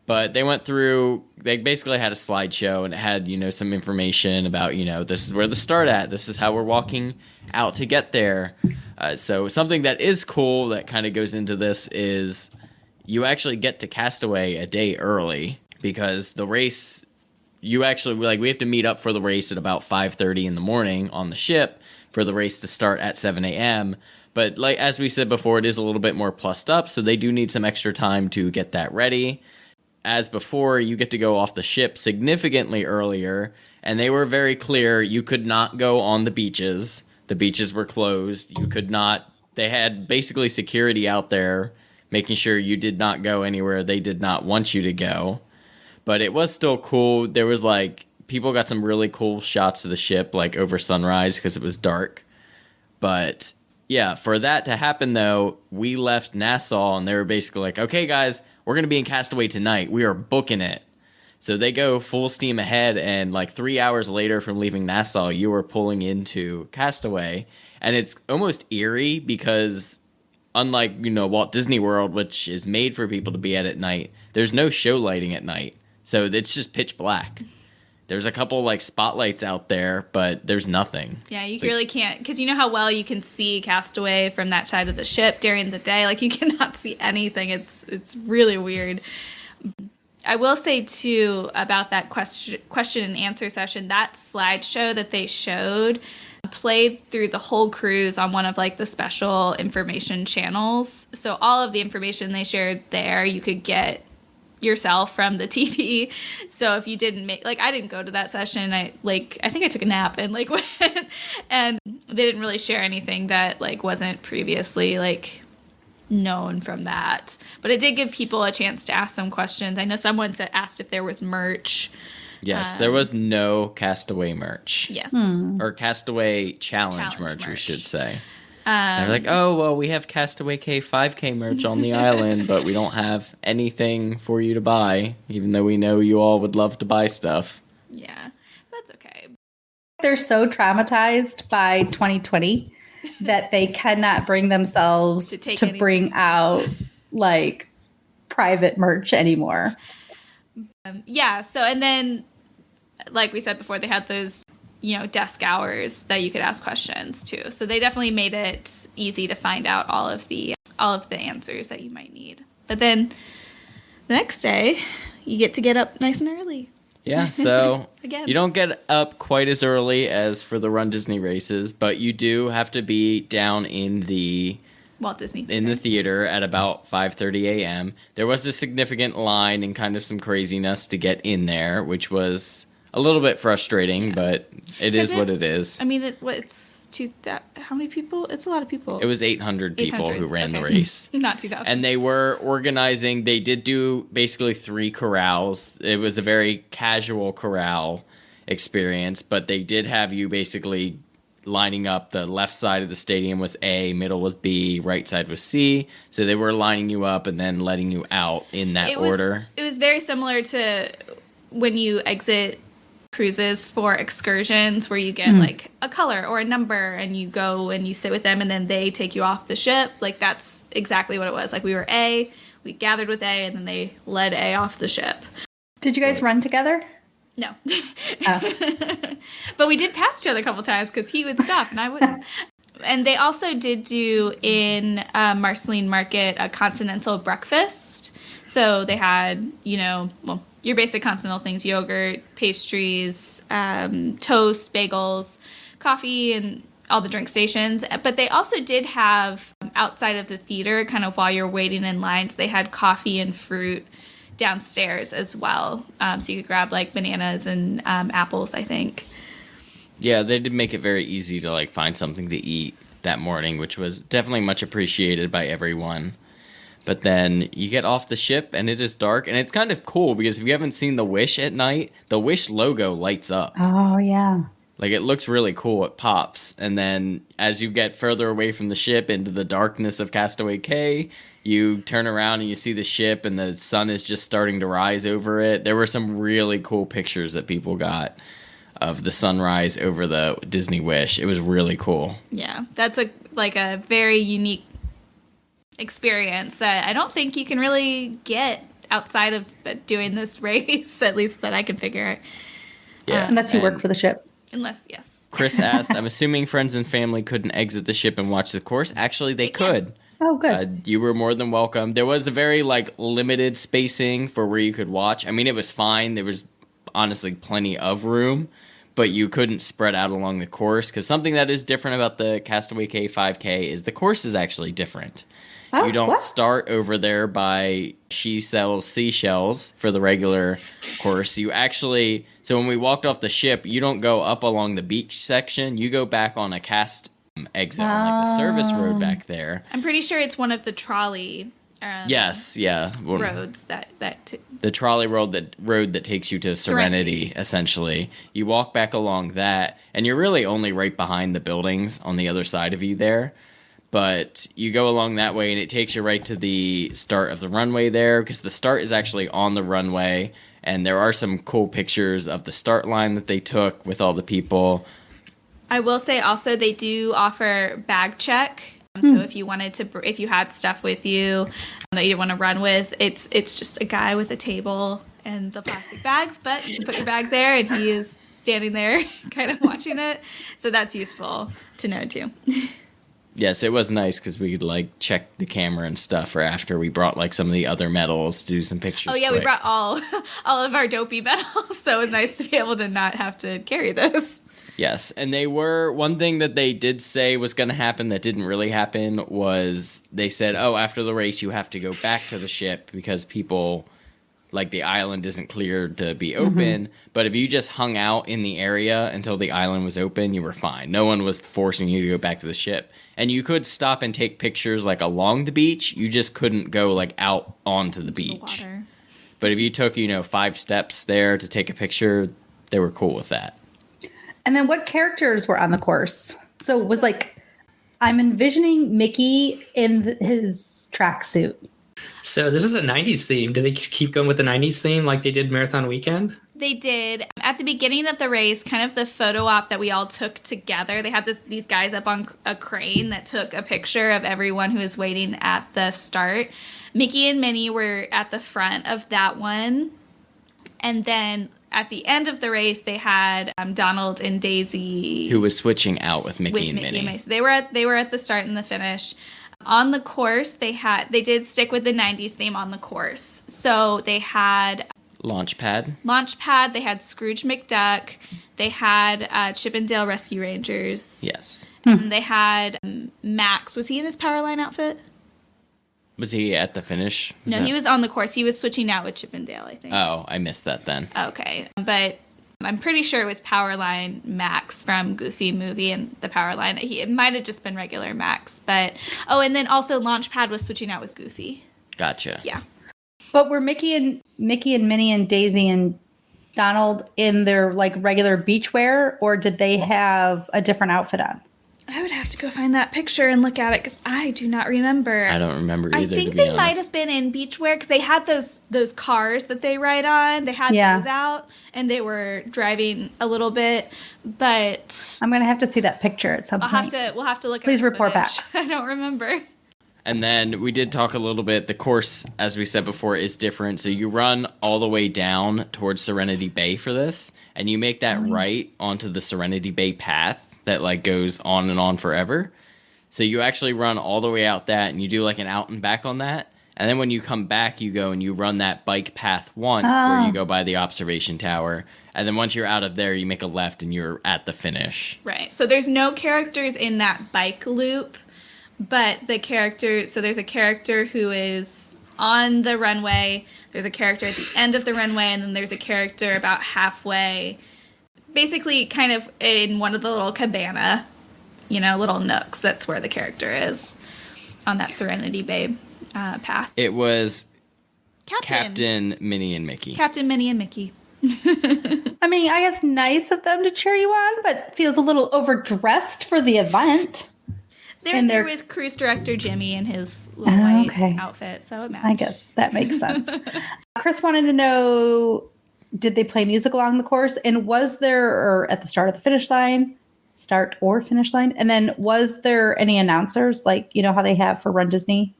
But they went through, they basically had a slideshow and it had, some information about, this is where the start at. This is how we're walking out to get there. So something that is cool that kind of goes into this is you actually get to Castaway a day early because the race, we have to meet up for the race at about 5:30 in the morning on the ship for the race to start at 7 a.m. But as we said before, it is a little bit more plussed up, so they do need some extra time to get that ready. As before, you get to go off the ship significantly earlier, and they were very clear you could not go on the beaches. The beaches were closed. You could not. They had basically security out there making sure you did not go anywhere they did not want you to go. But it was still cool. There was people got some really cool shots of the ship over sunrise because it was dark. But yeah, for that to happen though, we left Nassau and they were basically like, okay guys, we're going to be in Castaway tonight. We are booking it. So they go full steam ahead, and 3 hours later from leaving Nassau, you were pulling into Castaway. And it's almost eerie because unlike, Walt Disney World, which is made for people to be at night, there's no show lighting at night. So it's just pitch black. there's a couple like spotlights out there, but there's nothing. Yeah, you really can't, because you know how well you can see Castaway from that side of the ship during the day. Like, you cannot see anything. It's really weird. I will say too about that question and answer session, that slideshow that they showed played through the whole cruise on one of like the special information channels. So all of the information they shared there, you could get yourself from the TV. So if you didn't I didn't go to that session. I think I took a nap and like went, and they didn't really share anything that like wasn't previously like known from that. But it did give people a chance to ask some questions. I know someone asked if there was merch. Yes, there was no Castaway merch. Yes. Or Castaway Challenge merch, we should say. They're like, oh, well, we have Castaway Cay 5K merch on the island, but we don't have anything for you to buy, even though we know you all would love to buy stuff. Yeah, that's okay. They're so traumatized by 2020 that they cannot bring themselves to bring out like private merch anymore. Yeah, so and then like we said before, they had those, desk hours that you could ask questions too. So they definitely made it easy to find out all of the answers that you might need. But then the next day, you get up nice and early. Yeah, so Again. You don't get up quite as early as for the Run Disney races, but you do have to be down in the Walt Disney Theater. In the theater at about 5:30 a.m. There was a significant line and kind of some craziness to get in there, which was a little bit frustrating, but it is what it is. I mean, it's how many people? It's a lot of people. It was 800 people who ran the race. Not 2,000. And they were organizing, they did do basically 3 corrals. It was a very casual corral experience, but they did have you basically lining up. The left side of the stadium was A, middle was B, right side was C. So they were lining you up and then letting you out in that order. It was very similar to when you exit cruises for excursions, where you get like a color or a number and you go and you sit with them and then they take you off the ship. Like, that's exactly what it was. Like, we were A, we gathered with A, and then they led A off the ship. Did you guys run together? No. But we did pass each other a couple times because he would stop and I wouldn't. And they also did do in Marceline Market a continental breakfast. So they had, your basic continental things: yogurt, pastries, toast, bagels, coffee, and all the drink stations. But they also did have, outside of the theater, kind of while you're waiting in lines, they had coffee and fruit downstairs as well. So you could grab like bananas and apples, I think. Yeah, they did make it very easy to like find something to eat that morning, which was definitely much appreciated by everyone. But then you get off the ship and it is dark, and it's kind of cool because if you haven't seen the Wish at night, the Wish logo lights up. Oh, yeah. Like, it looks really cool. It pops. And then as you get further away from the ship into the darkness of Castaway Cay, you turn around and you see the ship and the sun is just starting to rise over it. There were some really cool pictures that people got of the sunrise over the Disney Wish. It was really cool. Yeah, that's a very unique experience that I don't think you can really get outside of doing this race, at least that I can figure out. Yeah, unless you work for the ship. Unless, yes. Chris asked, I'm assuming friends and family couldn't exit the ship and watch the course. Actually, they could. Oh, good. You were more than welcome. There was a very limited spacing for where you could watch. I mean, it was fine. There was honestly plenty of room, but you couldn't spread out along the course, because something that is different about the Castaway Cay 5K is the course is actually different. Oh, you don't what? start over there by She Sells Seashells for the regular course. You actually, so when we walked off the ship, you don't go up along the beach section. You go back on a cast exit on the service road back there. I'm pretty sure it's one of the trolley yes, yeah. roads the trolley road that takes you to Serenity, essentially. You walk back along that, and you're really only right behind the buildings on the other side of you there. But you go along that way, and it takes you right to the start of the runway there, because the start is actually on the runway, and there are some cool pictures of the start line that they took with all the people. I will say also they do offer bag check So if you wanted to, if you had stuff with you that you didn't want to run with, it's just a guy with a table and the plastic bags, but you can put your bag there and he is standing there kind of watching it. So that's useful to know too. Yes, it was nice because we could like check the camera and stuff for after we brought like some of the other medals to do some pictures. Oh yeah, quick. we brought all of our dopey medals, so it was nice to be able to not have to carry those. Yes, and they were, one thing that they did say was going to happen that didn't really happen was they said, oh, after the race you have to go back to the ship because people, like the island isn't cleared to be open, but if you just hung out in the area until the island was open, you were fine. No one was forcing you to go back to the ship. And you could stop and take pictures like along the beach, you just couldn't go like out onto the beach. The water. But if you took, 5 steps there to take a picture, they were cool with that. And then what characters were on the course? So it was like, I'm envisioning Mickey in his tracksuit. So this is a 90s theme. Do they keep going with the 90s theme like they did Marathon Weekend? They did. At the beginning of the race, kind of the photo op that we all took together, they had these guys up on a crane that took a picture of everyone who was waiting at the start. Mickey and Minnie were at the front of that one. And then at the end of the race, they had Donald and Daisy, Who was switching out with Mickey and Minnie. So they were at the start and the finish. On the course, they did stick with the 90s theme on the course. So they had Launchpad. They had Scrooge McDuck. They had Chip and Dale Rescue Rangers. Yes. And they had Max. Was he in his Powerline outfit? Was he at the finish? No, he was on the course. He was switching out with Chip and Dale, I think. Oh, I missed that then. Okay. But I'm pretty sure it was Powerline Max from Goofy Movie and the Powerline. It might have just been regular Max. But, and then also Launchpad was switching out with Goofy. Gotcha. Yeah. But were Mickey and Minnie and Daisy and Donald in their like regular beach wear, or did they have a different outfit on? I would have to go find that picture and look at it because I do not remember. I don't remember either. I think they might have been in beachwear because they had those cars that they ride on. They had those out and they were driving a little bit. But I'm gonna have to see that picture at some point. We'll have to look. Please at the report back. I don't remember. And then we did talk a little bit. The course, as we said before, is different. So you run all the way down towards Serenity Bay for this, and you make that right onto the Serenity Bay path that like goes on and on forever. So you actually run all the way out that, and you do like an out and back on that. And then when you come back, you go and you run that bike path once where you go by the observation tower. And then once you're out of there, you make a left and you're at the finish. Right. So there's no characters in that bike loop. But there's a character who is on the runway, there's a character at the end of the runway, and then there's a character about halfway, basically kind of in one of the little cabana, little nooks. That's where the character is on that Serenity Bay path. It was Captain Minnie and Mickey. Captain Minnie and Mickey. I mean, I guess nice of them to cheer you on, but feels a little overdressed for the event. They're there with cruise director Jimmy in his little white outfit, so it matches. I guess that makes sense. Chris wanted to know, did they play music along the course? And was there, or at the start or finish line? And then was there any announcers, like, how they have for Run Disney?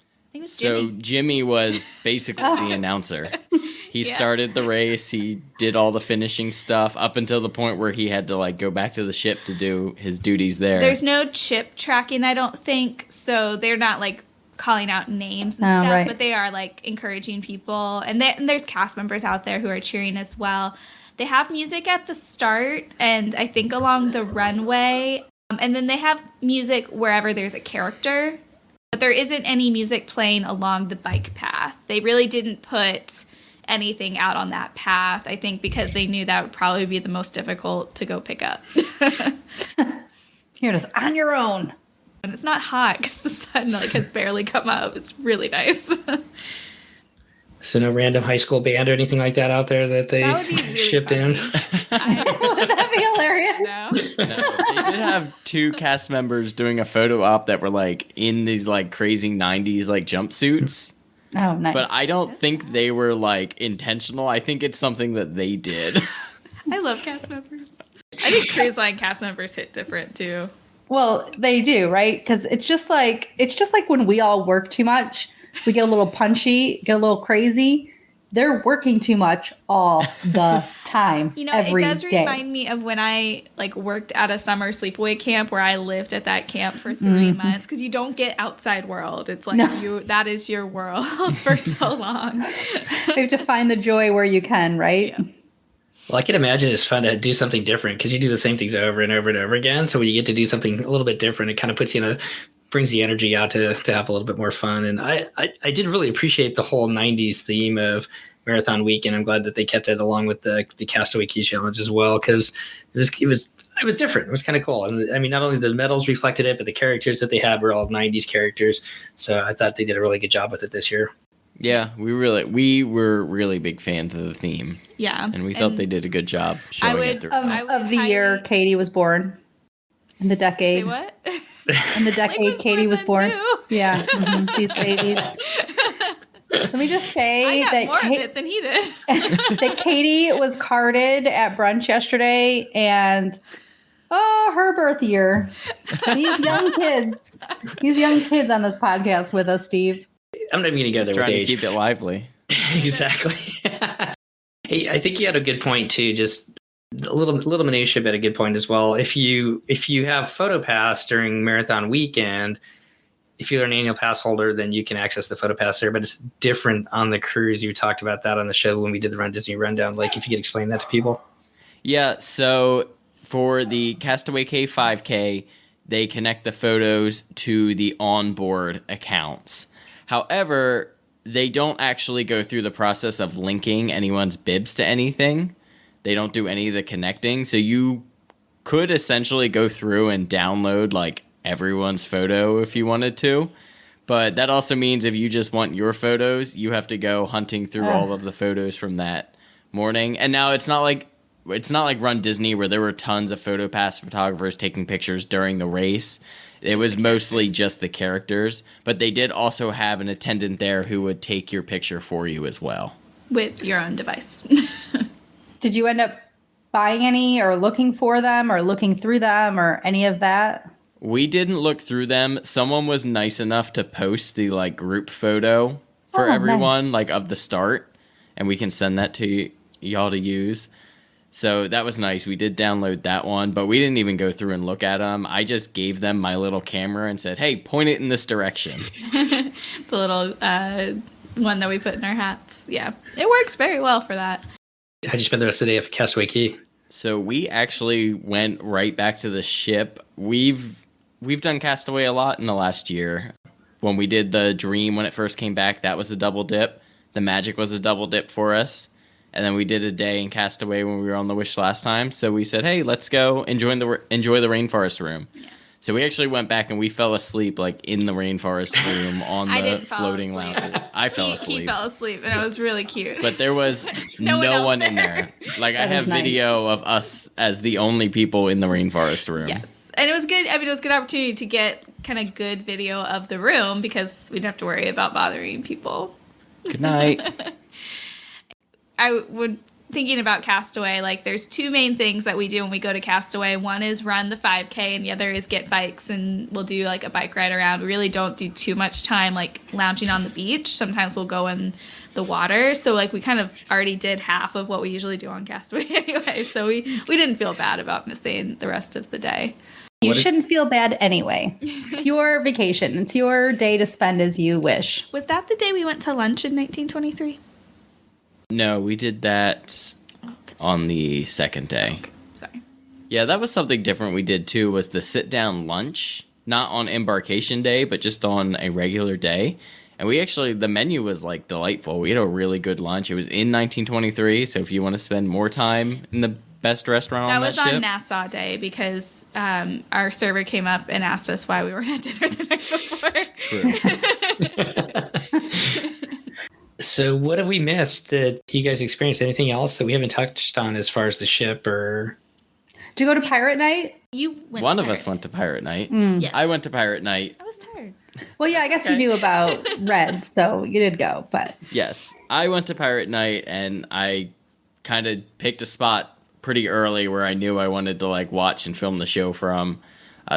I think it was Jimmy. So Jimmy was basically the announcer. He started the race. He did all the finishing stuff up until the point where he had to like go back to the ship to do his duties there. There's no chip tracking, I don't think. So they're not like calling out names and stuff, but they are like encouraging people. And there's cast members out there who are cheering as well. They have music at the start and I think along the runway. And then they have music wherever there's a character. But there isn't any music playing along the bike path. They really didn't put anything out on that path, I think, because they knew that would probably be the most difficult to go pick up. You're just on your own. And it's not hot because the sun has barely come up. It's really nice. So no random high school band or anything like that out there that they would be really shipped funny. in? Would that be hilarious? No. No, they did have 2 cast members doing a photo op that were like in these like crazy 90s like jumpsuits. Oh, nice. But I don't think they were like intentional. I think it's something that they did. I love cast members. I think cruise line cast members hit different too. Well, they do, right? Because it's just like when we all work too much, we get a little punchy, get a little crazy. They're working too much all the time. You know, every it does day. remind me of when I worked at a summer sleepaway camp where I lived at that camp for 3 months, because you don't get outside world. It's like that is your world for so long. You have to find the joy where you can, right? Yeah. Well, I can imagine it's fun to do something different because you do the same things over and over and over again. So when you get to do something a little bit different, it kind of puts you in brings the energy out to have a little bit more fun. And I did really appreciate the whole 90s theme of Marathon Week, and I'm glad that they kept it along with the Castaway Cay Challenge as well, because it was different. It was kind of cool. And I mean, not only the medals reflected it, but the characters that they had were all 90s characters. So I thought they did a really good job with it this year. Yeah, we were really big fans of the theme. Yeah. And we thought they did a good job showing it through. Of the year Katie was born. In the decade. Say what? In the decade Katie was born. Too. Yeah. These babies. Let me just say I got that more of it than he did. that Katie was carded at brunch yesterday, and her birth year. These young kids on this podcast with us, Steve. I'm not even going to go there with trying to age. keep it lively. Exactly. Hey, I think you had a good point too. Just a little minutia, but a good point as well. If you have PhotoPass during Marathon Weekend, if you're an annual pass holder, then you can access the PhotoPass there. But it's different on the cruise. You talked about that on the show when we did the Run Disney Rundown. Like, if you could explain that to people. Yeah. So for the Castaway Cay 5K, they connect the photos to the onboard accounts. However, they don't actually go through the process of linking anyone's bibs to anything. They don't do any of the connecting. So you could essentially go through and download like everyone's photo if you wanted to. But that also means if you just want your photos, you have to go hunting through all of the photos from that morning. And now it's not like Run Disney where there were tons of PhotoPass photographers taking pictures during the race. It was mostly just the characters, but they did also have an attendant there who would take your picture for you as well. With your own device. Did you end up buying any or looking for them or looking through them or any of that? We didn't look through them. Someone was nice enough to post the like group photo for everyone, nice. like of the start, and we can send that to y'all to use. So that was nice. We did download that one, but we didn't even go through and look at them. I just gave them my little camera and said, hey, point it in this direction. The little one that we put in our hats. Yeah, it works very well for that. How'd you spend the rest of the day at Castaway Cay? So we actually went right back to the ship. We've done Castaway a lot in the last year. When we did the Dream when it first came back, that was a double dip. The Magic was a double dip for us. And then we did a day in Castaway when we were on the Wish last time. So we said, hey, let's go enjoy the Rainforest Room. Yeah. So we actually went back and we fell asleep like in the Rainforest Room on the floating lounges. I fell asleep. He fell asleep, and it was really cute. But there was no one in there. Like, I have video of us as the only people in the Rainforest Room. Yes. And it was good. I mean, it was a good opportunity to get kind of good video of the room because we didn't have to worry about bothering people. Good night. I would thinking about Castaway, like there's two main things that we do when we go to Castaway. One is run the 5K and the other is get bikes, and we'll do like a bike ride around. We really don't do too much time like lounging on the beach. Sometimes we'll go in the water. So like we kind of already did half of what we usually do on Castaway anyway. So we didn't feel bad about missing the rest of the day. You shouldn't feel bad anyway. It's your vacation. It's your day to spend as you wish. Was that the day we went to lunch in 1923? No, we did that on the second day. Okay, sorry. Yeah, that was something different we did too, was the sit-down lunch. Not on embarkation day, but just on a regular day. And we actually, the menu was like delightful. We had a really good lunch. It was in 1923, so if you want to spend more time in the best restaurant on that ship. That was on Nassau Day because our server came up and asked us why we weren't at dinner the night before. True. So what have we missed that you guys experienced? Anything else that we haven't touched on as far as the ship or... Did you go to Pirate Night? You went One to of us went to Pirate Night. Yes. I went to Pirate Night. I was tired. Well, yeah, I guess you knew about Red, so you did go, but... Yes, I went to Pirate Night, and I kind of picked a spot pretty early where I knew I wanted to like watch and film the show from.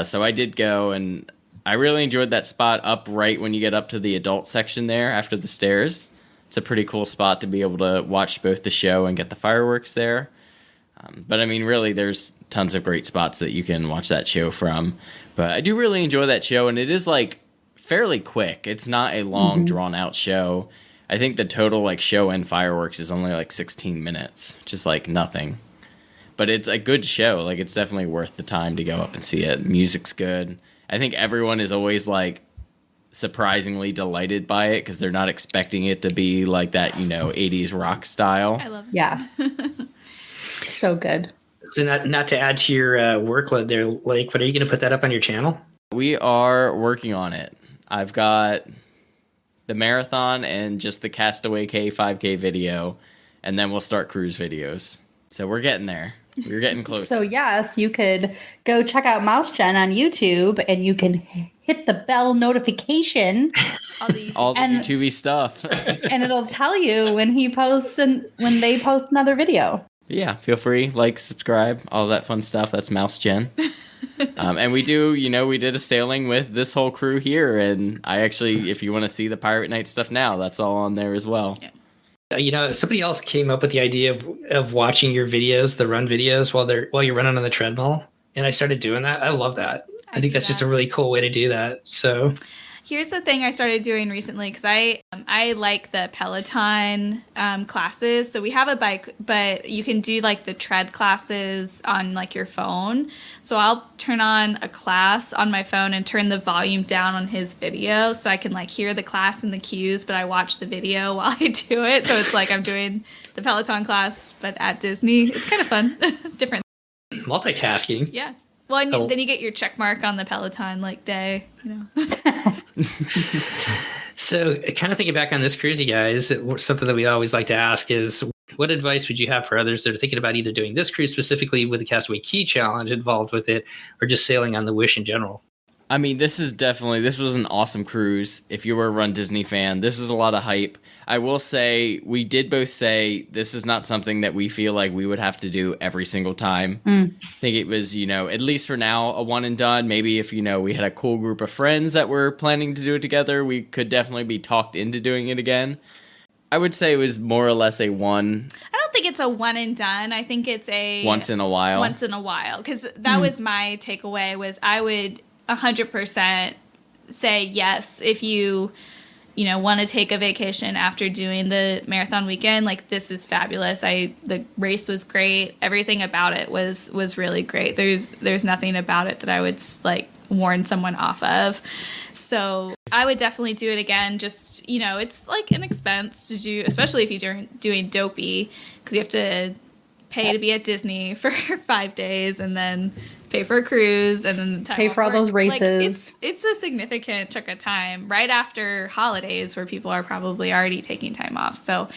So I did go, and I really enjoyed that spot up right when you get up to the adult section there after the stairs. It's a pretty cool spot to be able to watch both the show and get the fireworks there. But I mean, really, there's tons of great spots that you can watch that show from. But I do really enjoy that show, and it is like fairly quick. It's not a long, drawn out show. I think the total like show and fireworks is only like 16 minutes, which is like nothing. But it's a good show. Like, it's definitely worth the time to go up and see it. Music's good. I think everyone is always like surprisingly delighted by it because they're not expecting it to be like that, 80s rock style. I love it. Yeah. So good. So not to add to your workload there, Lake, but are you going to put that up on your channel? We are working on it. I've got the marathon and just the Castaway Cay 5K video, and then we'll start cruise videos. So we're getting there. We're getting close. So yes, you could go check out Mouse Gen on YouTube, and you can hit the bell notification, all the YouTube stuff, and it'll tell you when he posts and when they post another video. Yeah, feel free, like, subscribe, all that fun stuff. That's Mouse Gen. And we do, we did a sailing with this whole crew here, and I actually, if you want to see the Pirate Night stuff now, that's all on there as well. Yeah. Somebody else came up with the idea of watching your videos, the run videos, while you're running on the treadmill, and I started doing that. I love that. I think that's just a really cool way to do that. So here's the thing I started doing recently, because I like the Peloton classes. So we have a bike, but you can do like the tread classes on like your phone. So I'll turn on a class on my phone and turn the volume down on his video so I can like hear the class and the cues, but I watch the video while I do it. So it's like I'm doing the Peloton class, but at Disney. It's kind of fun. Different. Multitasking. Yeah. Well, and then you get your check mark on the Peloton like day, So kind of thinking back on this cruise, you guys, something that we always like to ask is, what advice would you have for others that are thinking about either doing this cruise specifically with the Castaway Cay Challenge involved with it, or just sailing on the Wish in general? I mean, this was an awesome cruise. If you were a Run Disney fan, this is a lot of hype. I will say, we did both say this is not something that we feel like we would have to do every single time. I think it was, at least for now, a one and done. Maybe if, we had a cool group of friends that were planning to do it together, we could definitely be talked into doing it again. I would say it was more or less a one. I don't think it's a one and done. I think it's a once in a while. Once in a while. Because that was my takeaway, was I would 100% say yes if you want to take a vacation after doing the marathon weekend. Like, this is fabulous. The race was great. Everything about it was really great. There's nothing about it that I would like warn someone off of. So I would definitely do it again. Just, it's like an expense to do, especially if you're doing Dopey, because you have to pay to be at Disney for 5 days and then pay for a cruise and then the time pay for all those races. Like, it's a significant chunk of time right after holidays where people are probably already taking time off. So,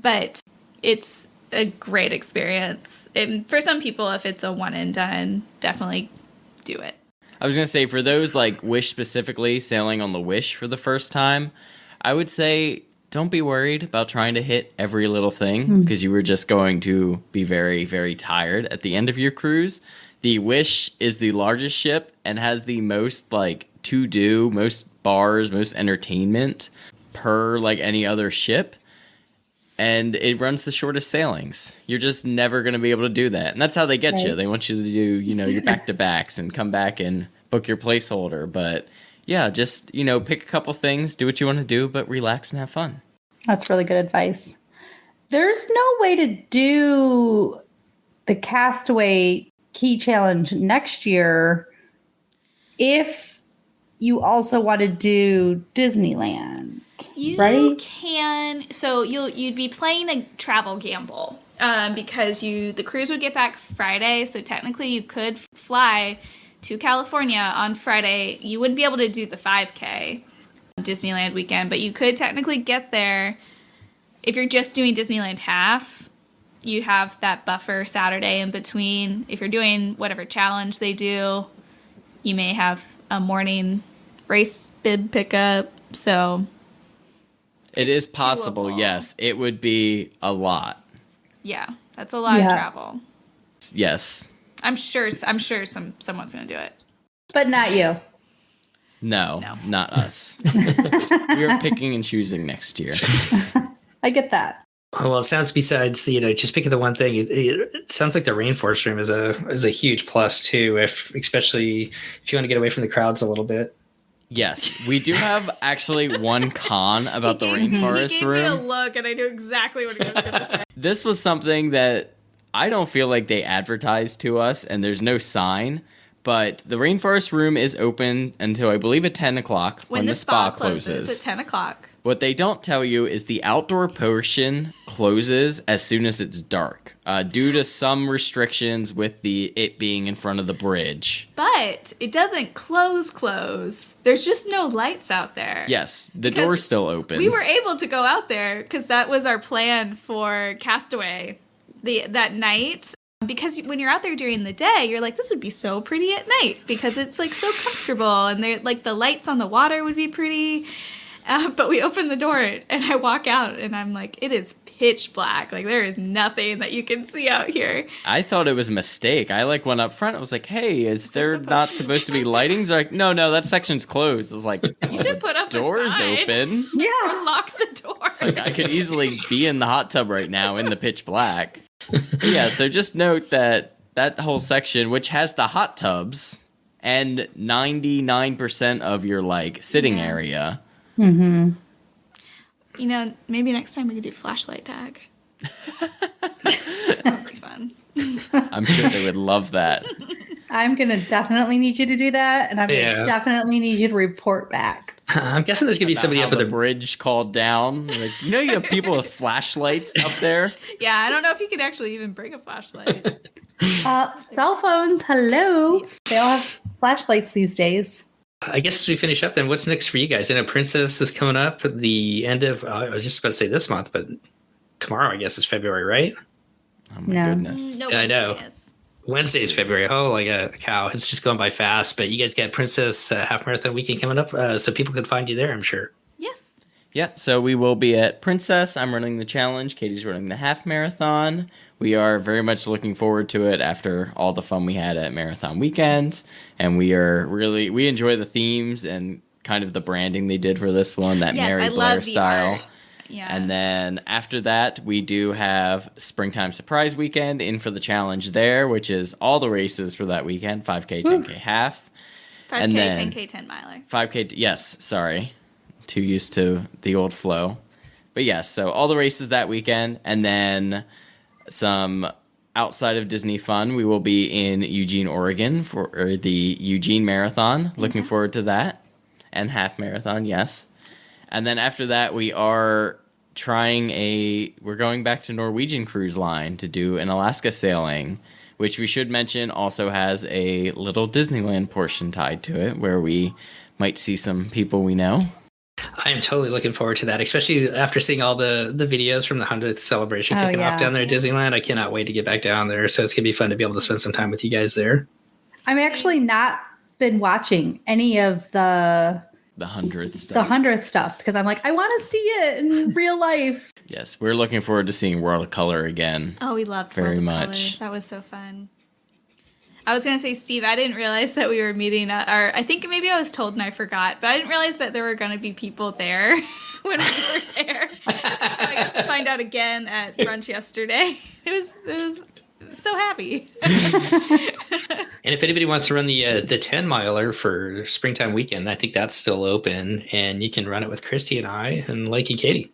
but it's a great experience. For some people, if it's a one and done, definitely do it. I was going to say, for those like Wish specifically, sailing on the Wish for the first time, I would say don't be worried about trying to hit every little thing, because you were just going to be very, very tired at the end of your cruise. The Wish is the largest ship and has the most like to do, most bars, most entertainment per like any other ship. And it runs the shortest sailings. You're just never going to be able to do that. And that's how they get you. They want you to do, your back-to-backs and come back and book your placeholder. But yeah, just, pick a couple things, do what you want to do, but relax and have fun. That's really good advice. There's no way to do the Castaway Cay Challenge next year if you also want to do Disneyland. You can, so you'd be playing a travel gamble because the cruise would get back Friday, so technically you could fly to California on Friday. You wouldn't be able to do the 5K Disneyland weekend, but you could technically get there. If you're just doing Disneyland half, you have that buffer Saturday in between. If you're doing whatever challenge they do, you may have a morning race bib pickup, so it is possible, doable. Yes. It would be a lot. Yeah, that's a lot of travel. Yes. I'm sure someone's going to do it. But not you. No, No. not us. We are picking and choosing next year. I get that. Well, it sounds besides just picking the one thing. It sounds like the rainforest room is a huge plus too. Especially if you want to get away from the crowds a little bit. Yes, we do have actually one con about the He rainforest gave me a room. look, and I knew exactly what he was going to say. This was something that I don't feel like they advertised to us, and there's no sign. But the rainforest room is open until I believe at 10 o'clock when the spa closes. at 10 o'clock. What they don't tell you is the outdoor portion closes as soon as it's dark, due to some restrictions with it being in front of the bridge. But it doesn't close. There's just no lights out there. Yes, the Because door still opens. We were able to go out there because that was our plan for Castaway that night. Because when you're out there during the day, you're like, this would be so pretty at night because it's like so comfortable and they're like the lights on the water would be pretty. But we open the door and I walk out and I'm like, it is pitch black. Like there is nothing that you can see out here. I thought it was a mistake. I went up front. I was like, hey, is there not supposed to be lighting? They're like, no, that section's closed. I was like, You should put up door's a sign. open. Yeah. Or lock the door. It's like I could easily be in the hot tub right now in the pitch black. Yeah, so just note that whole section, which has the hot tubs and 99% of your sitting area. Mm-hmm. Maybe next time we could do flashlight tag. That would be fun. I'm sure they would love that. I'm going to definitely need you to do that. And I'm going to definitely need you to report back. I'm guessing there's going to be About somebody how up at the the bridge called down. You have people with flashlights up there. Yeah, I don't know if you could actually even bring a flashlight. Cell phones, hello. They all have flashlights these days. I guess as we finish up, then what's next for you guys? I know Princess is coming up at the end of, I was just about to say this month, but tomorrow, I guess, is February, right? Oh my No. goodness. No, I know. Wednesday is. Wednesday is February. Oh, like a cow. It's just going by fast. But you guys got Princess Half Marathon Weekend coming up, so people can find you there, I'm sure. Yes. Yeah, so we will be at Princess. I'm running the challenge. Katie's running the half marathon. We are very much looking forward to it after all the fun we had at Marathon Weekend. And we enjoy the themes and kind of the branding they did for this one, that Yes, Mary I Blair love the style. art. Yeah. And then after that, we do have Springtime Surprise Weekend in for the challenge there, which is all the races for that weekend, 5K, 10K half. 5K, and then 10K, 10 miler. 5K, yes, sorry. Too used to the old flow. But yes, so all the races that weekend, and then some outside of Disney fun. We will be in Eugene, Oregon for the Eugene Marathon. Looking forward to that. And half marathon, yes. And then after that, we're going back to Norwegian Cruise Line to do an Alaska sailing, which we should mention also has a little Disneyland portion tied to it, where we might see some people we know. I am totally looking forward to that, especially after seeing all the videos from the 100th celebration kicking off down there at Disneyland. I cannot wait to get back down there. So it's going to be fun to be able to spend some time with you guys there. I'm actually not been watching any of the 100th stuff. The 100th stuff because I'm like, I want to see it in real life. Yes, we're looking forward to seeing World of Color again. Oh, we loved very World of much. Color. That was so fun. I was going to say, Steve, I didn't realize that we were meeting, or I think maybe I was told and I forgot, but I didn't realize that there were going to be people there when we were there. So I got to find out again at brunch yesterday. It was so happy. And if anybody wants to run the 10 miler for springtime weekend, I think that's still open, and you can run it with Christy and I and Lake and Katie.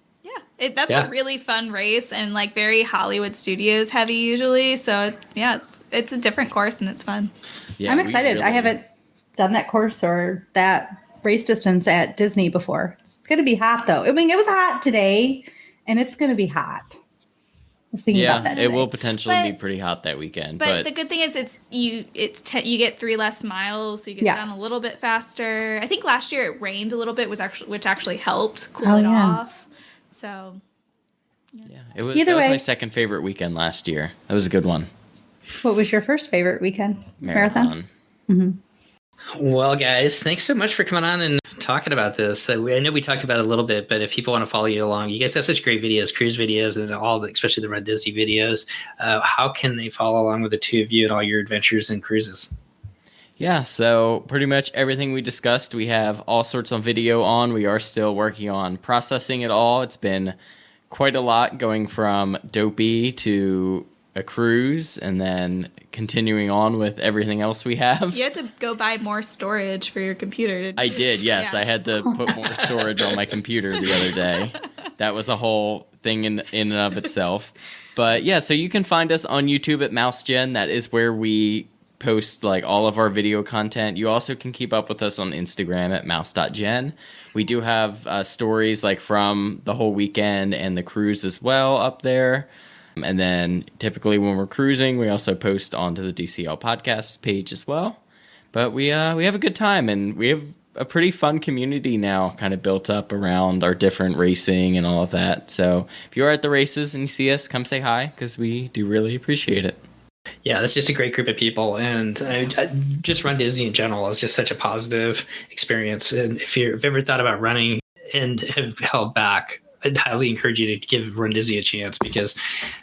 That's a really fun race and like very Hollywood Studios heavy usually. So yeah, it's a different course and it's fun. Yeah, I'm excited. I haven't done that course or that race distance at Disney before. It's going to be hot though. I mean, it was hot today and it's going to be hot. I was thinking about that today. It will potentially be pretty hot that weekend. But the good thing is you get 3 less miles, so you get done a little bit faster. I think last year it rained a little bit, which actually helped cool it off. So, it was. Either that was way. my second favorite weekend last year. That was a good one. What was your first favorite weekend? Marathon. Mm-hmm. Well, guys, thanks so much for coming on and talking about this. I know we talked about it a little bit, but if people want to follow you along, you guys have such great videos, cruise videos, and especially the Run Disney videos. How can they follow along with the two of you and all your adventures and cruises? Yeah, so pretty much everything we discussed, we have all sorts of video on. We are still working on processing it all. It's been quite a lot going from Dopey to a cruise and then continuing on with everything else we have. You had to go buy more storage for your computer, didn't you? I did, yes. Yeah. I had to put more storage on my computer the other day. That was a whole thing in and of itself. But yeah, so you can find us on YouTube at MouseGen. That is where we post like all of our video content. You also can keep up with us on Instagram at mouse.gen. We do have stories like from the whole weekend and the cruise as well up there. And then typically when we're cruising, we also post onto the DCL podcast page as well. But we have a good time, and we have a pretty fun community now kind of built up around our different racing and all of that. So if you're at the races and you see us, come say hi, because we do really appreciate it. Yeah, that's just a great group of people, and I just Run Disney in general is just such a positive experience. And if you've ever thought about running and have held back, I'd highly encourage you to give Run Disney a chance, because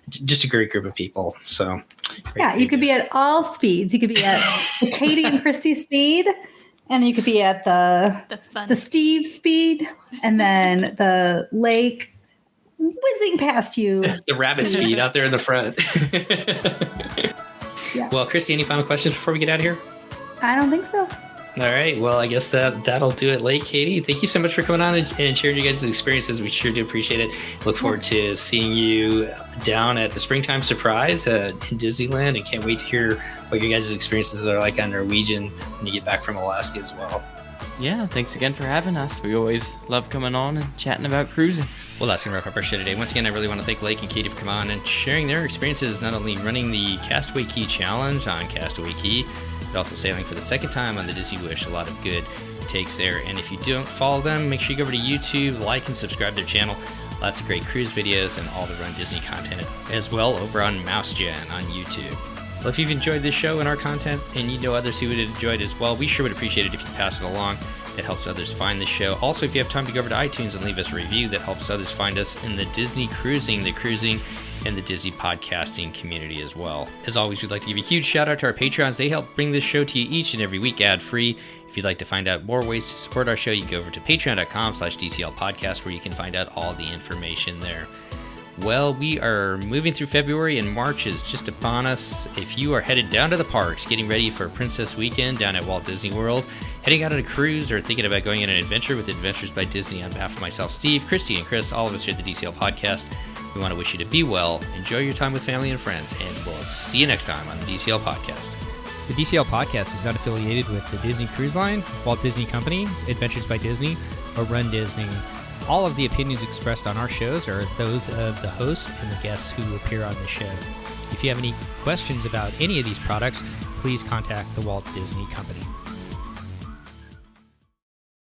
just a great group of people. So yeah, you could be at all speeds. You could be at the Kaitie and Christy speed, and you could be at the Steve speed, and then the Lake whizzing past you. The rabbit speed out there in the front. Yeah. Well, Christy, any final questions before we get out of here? I don't think so. All right. Well, I guess that'll do it. Lake, Kaitie, thank you so much for coming on and sharing your guys' experiences. We sure do appreciate it. Look forward to seeing you down at the Springtime Surprise in Disneyland, and can't wait to hear what your guys' experiences are like on Norwegian when you get back from Alaska as well. Yeah, thanks again for having us. We always love coming on and chatting about cruising. Well, that's going to wrap up our show today. Once again, I really want to thank Lake and Kaitie for coming on and sharing their experiences, not only running the Castaway Cay Challenge on Castaway Cay, but also sailing for the second time on the Disney Wish. A lot of good takes there. And if you don't follow them, make sure you go over to YouTube, like and subscribe to their channel. Lots of great cruise videos and all the Run Disney content as well over on MouseGen on YouTube. Well, if you've enjoyed this show and our content, and you know others who would enjoy it as well, we sure would appreciate it if you pass it along. It helps others find the show. Also, if you have time to go over to iTunes and leave us a review, that helps others find us in the Disney cruising, and the Disney podcasting community as well. As always, we'd like to give a huge shout out to our Patreons. They help bring this show to you each and every week ad-free. If you'd like to find out more ways to support our show, you can go over to patreon.com/DCL podcast, where you can find out all the information there. Well, we are moving through February, and March is just upon us. If you are headed down to the parks, getting ready for Princess Weekend down at Walt Disney World, heading out on a cruise, or thinking about going on an adventure with Adventures by Disney, on behalf of myself, Steve, Christy, and Chris, all of us here at the DCL podcast, we want to wish you to be well, enjoy your time with family and friends, and we'll see you next time on the DCL podcast. The DCL podcast is not affiliated with the Disney Cruise Line, Walt Disney Company, Adventures by Disney, or Run Disney. All of the opinions expressed on our shows are those of the hosts and the guests who appear on the show. If you have any questions about any of these products, please contact the Walt Disney Company.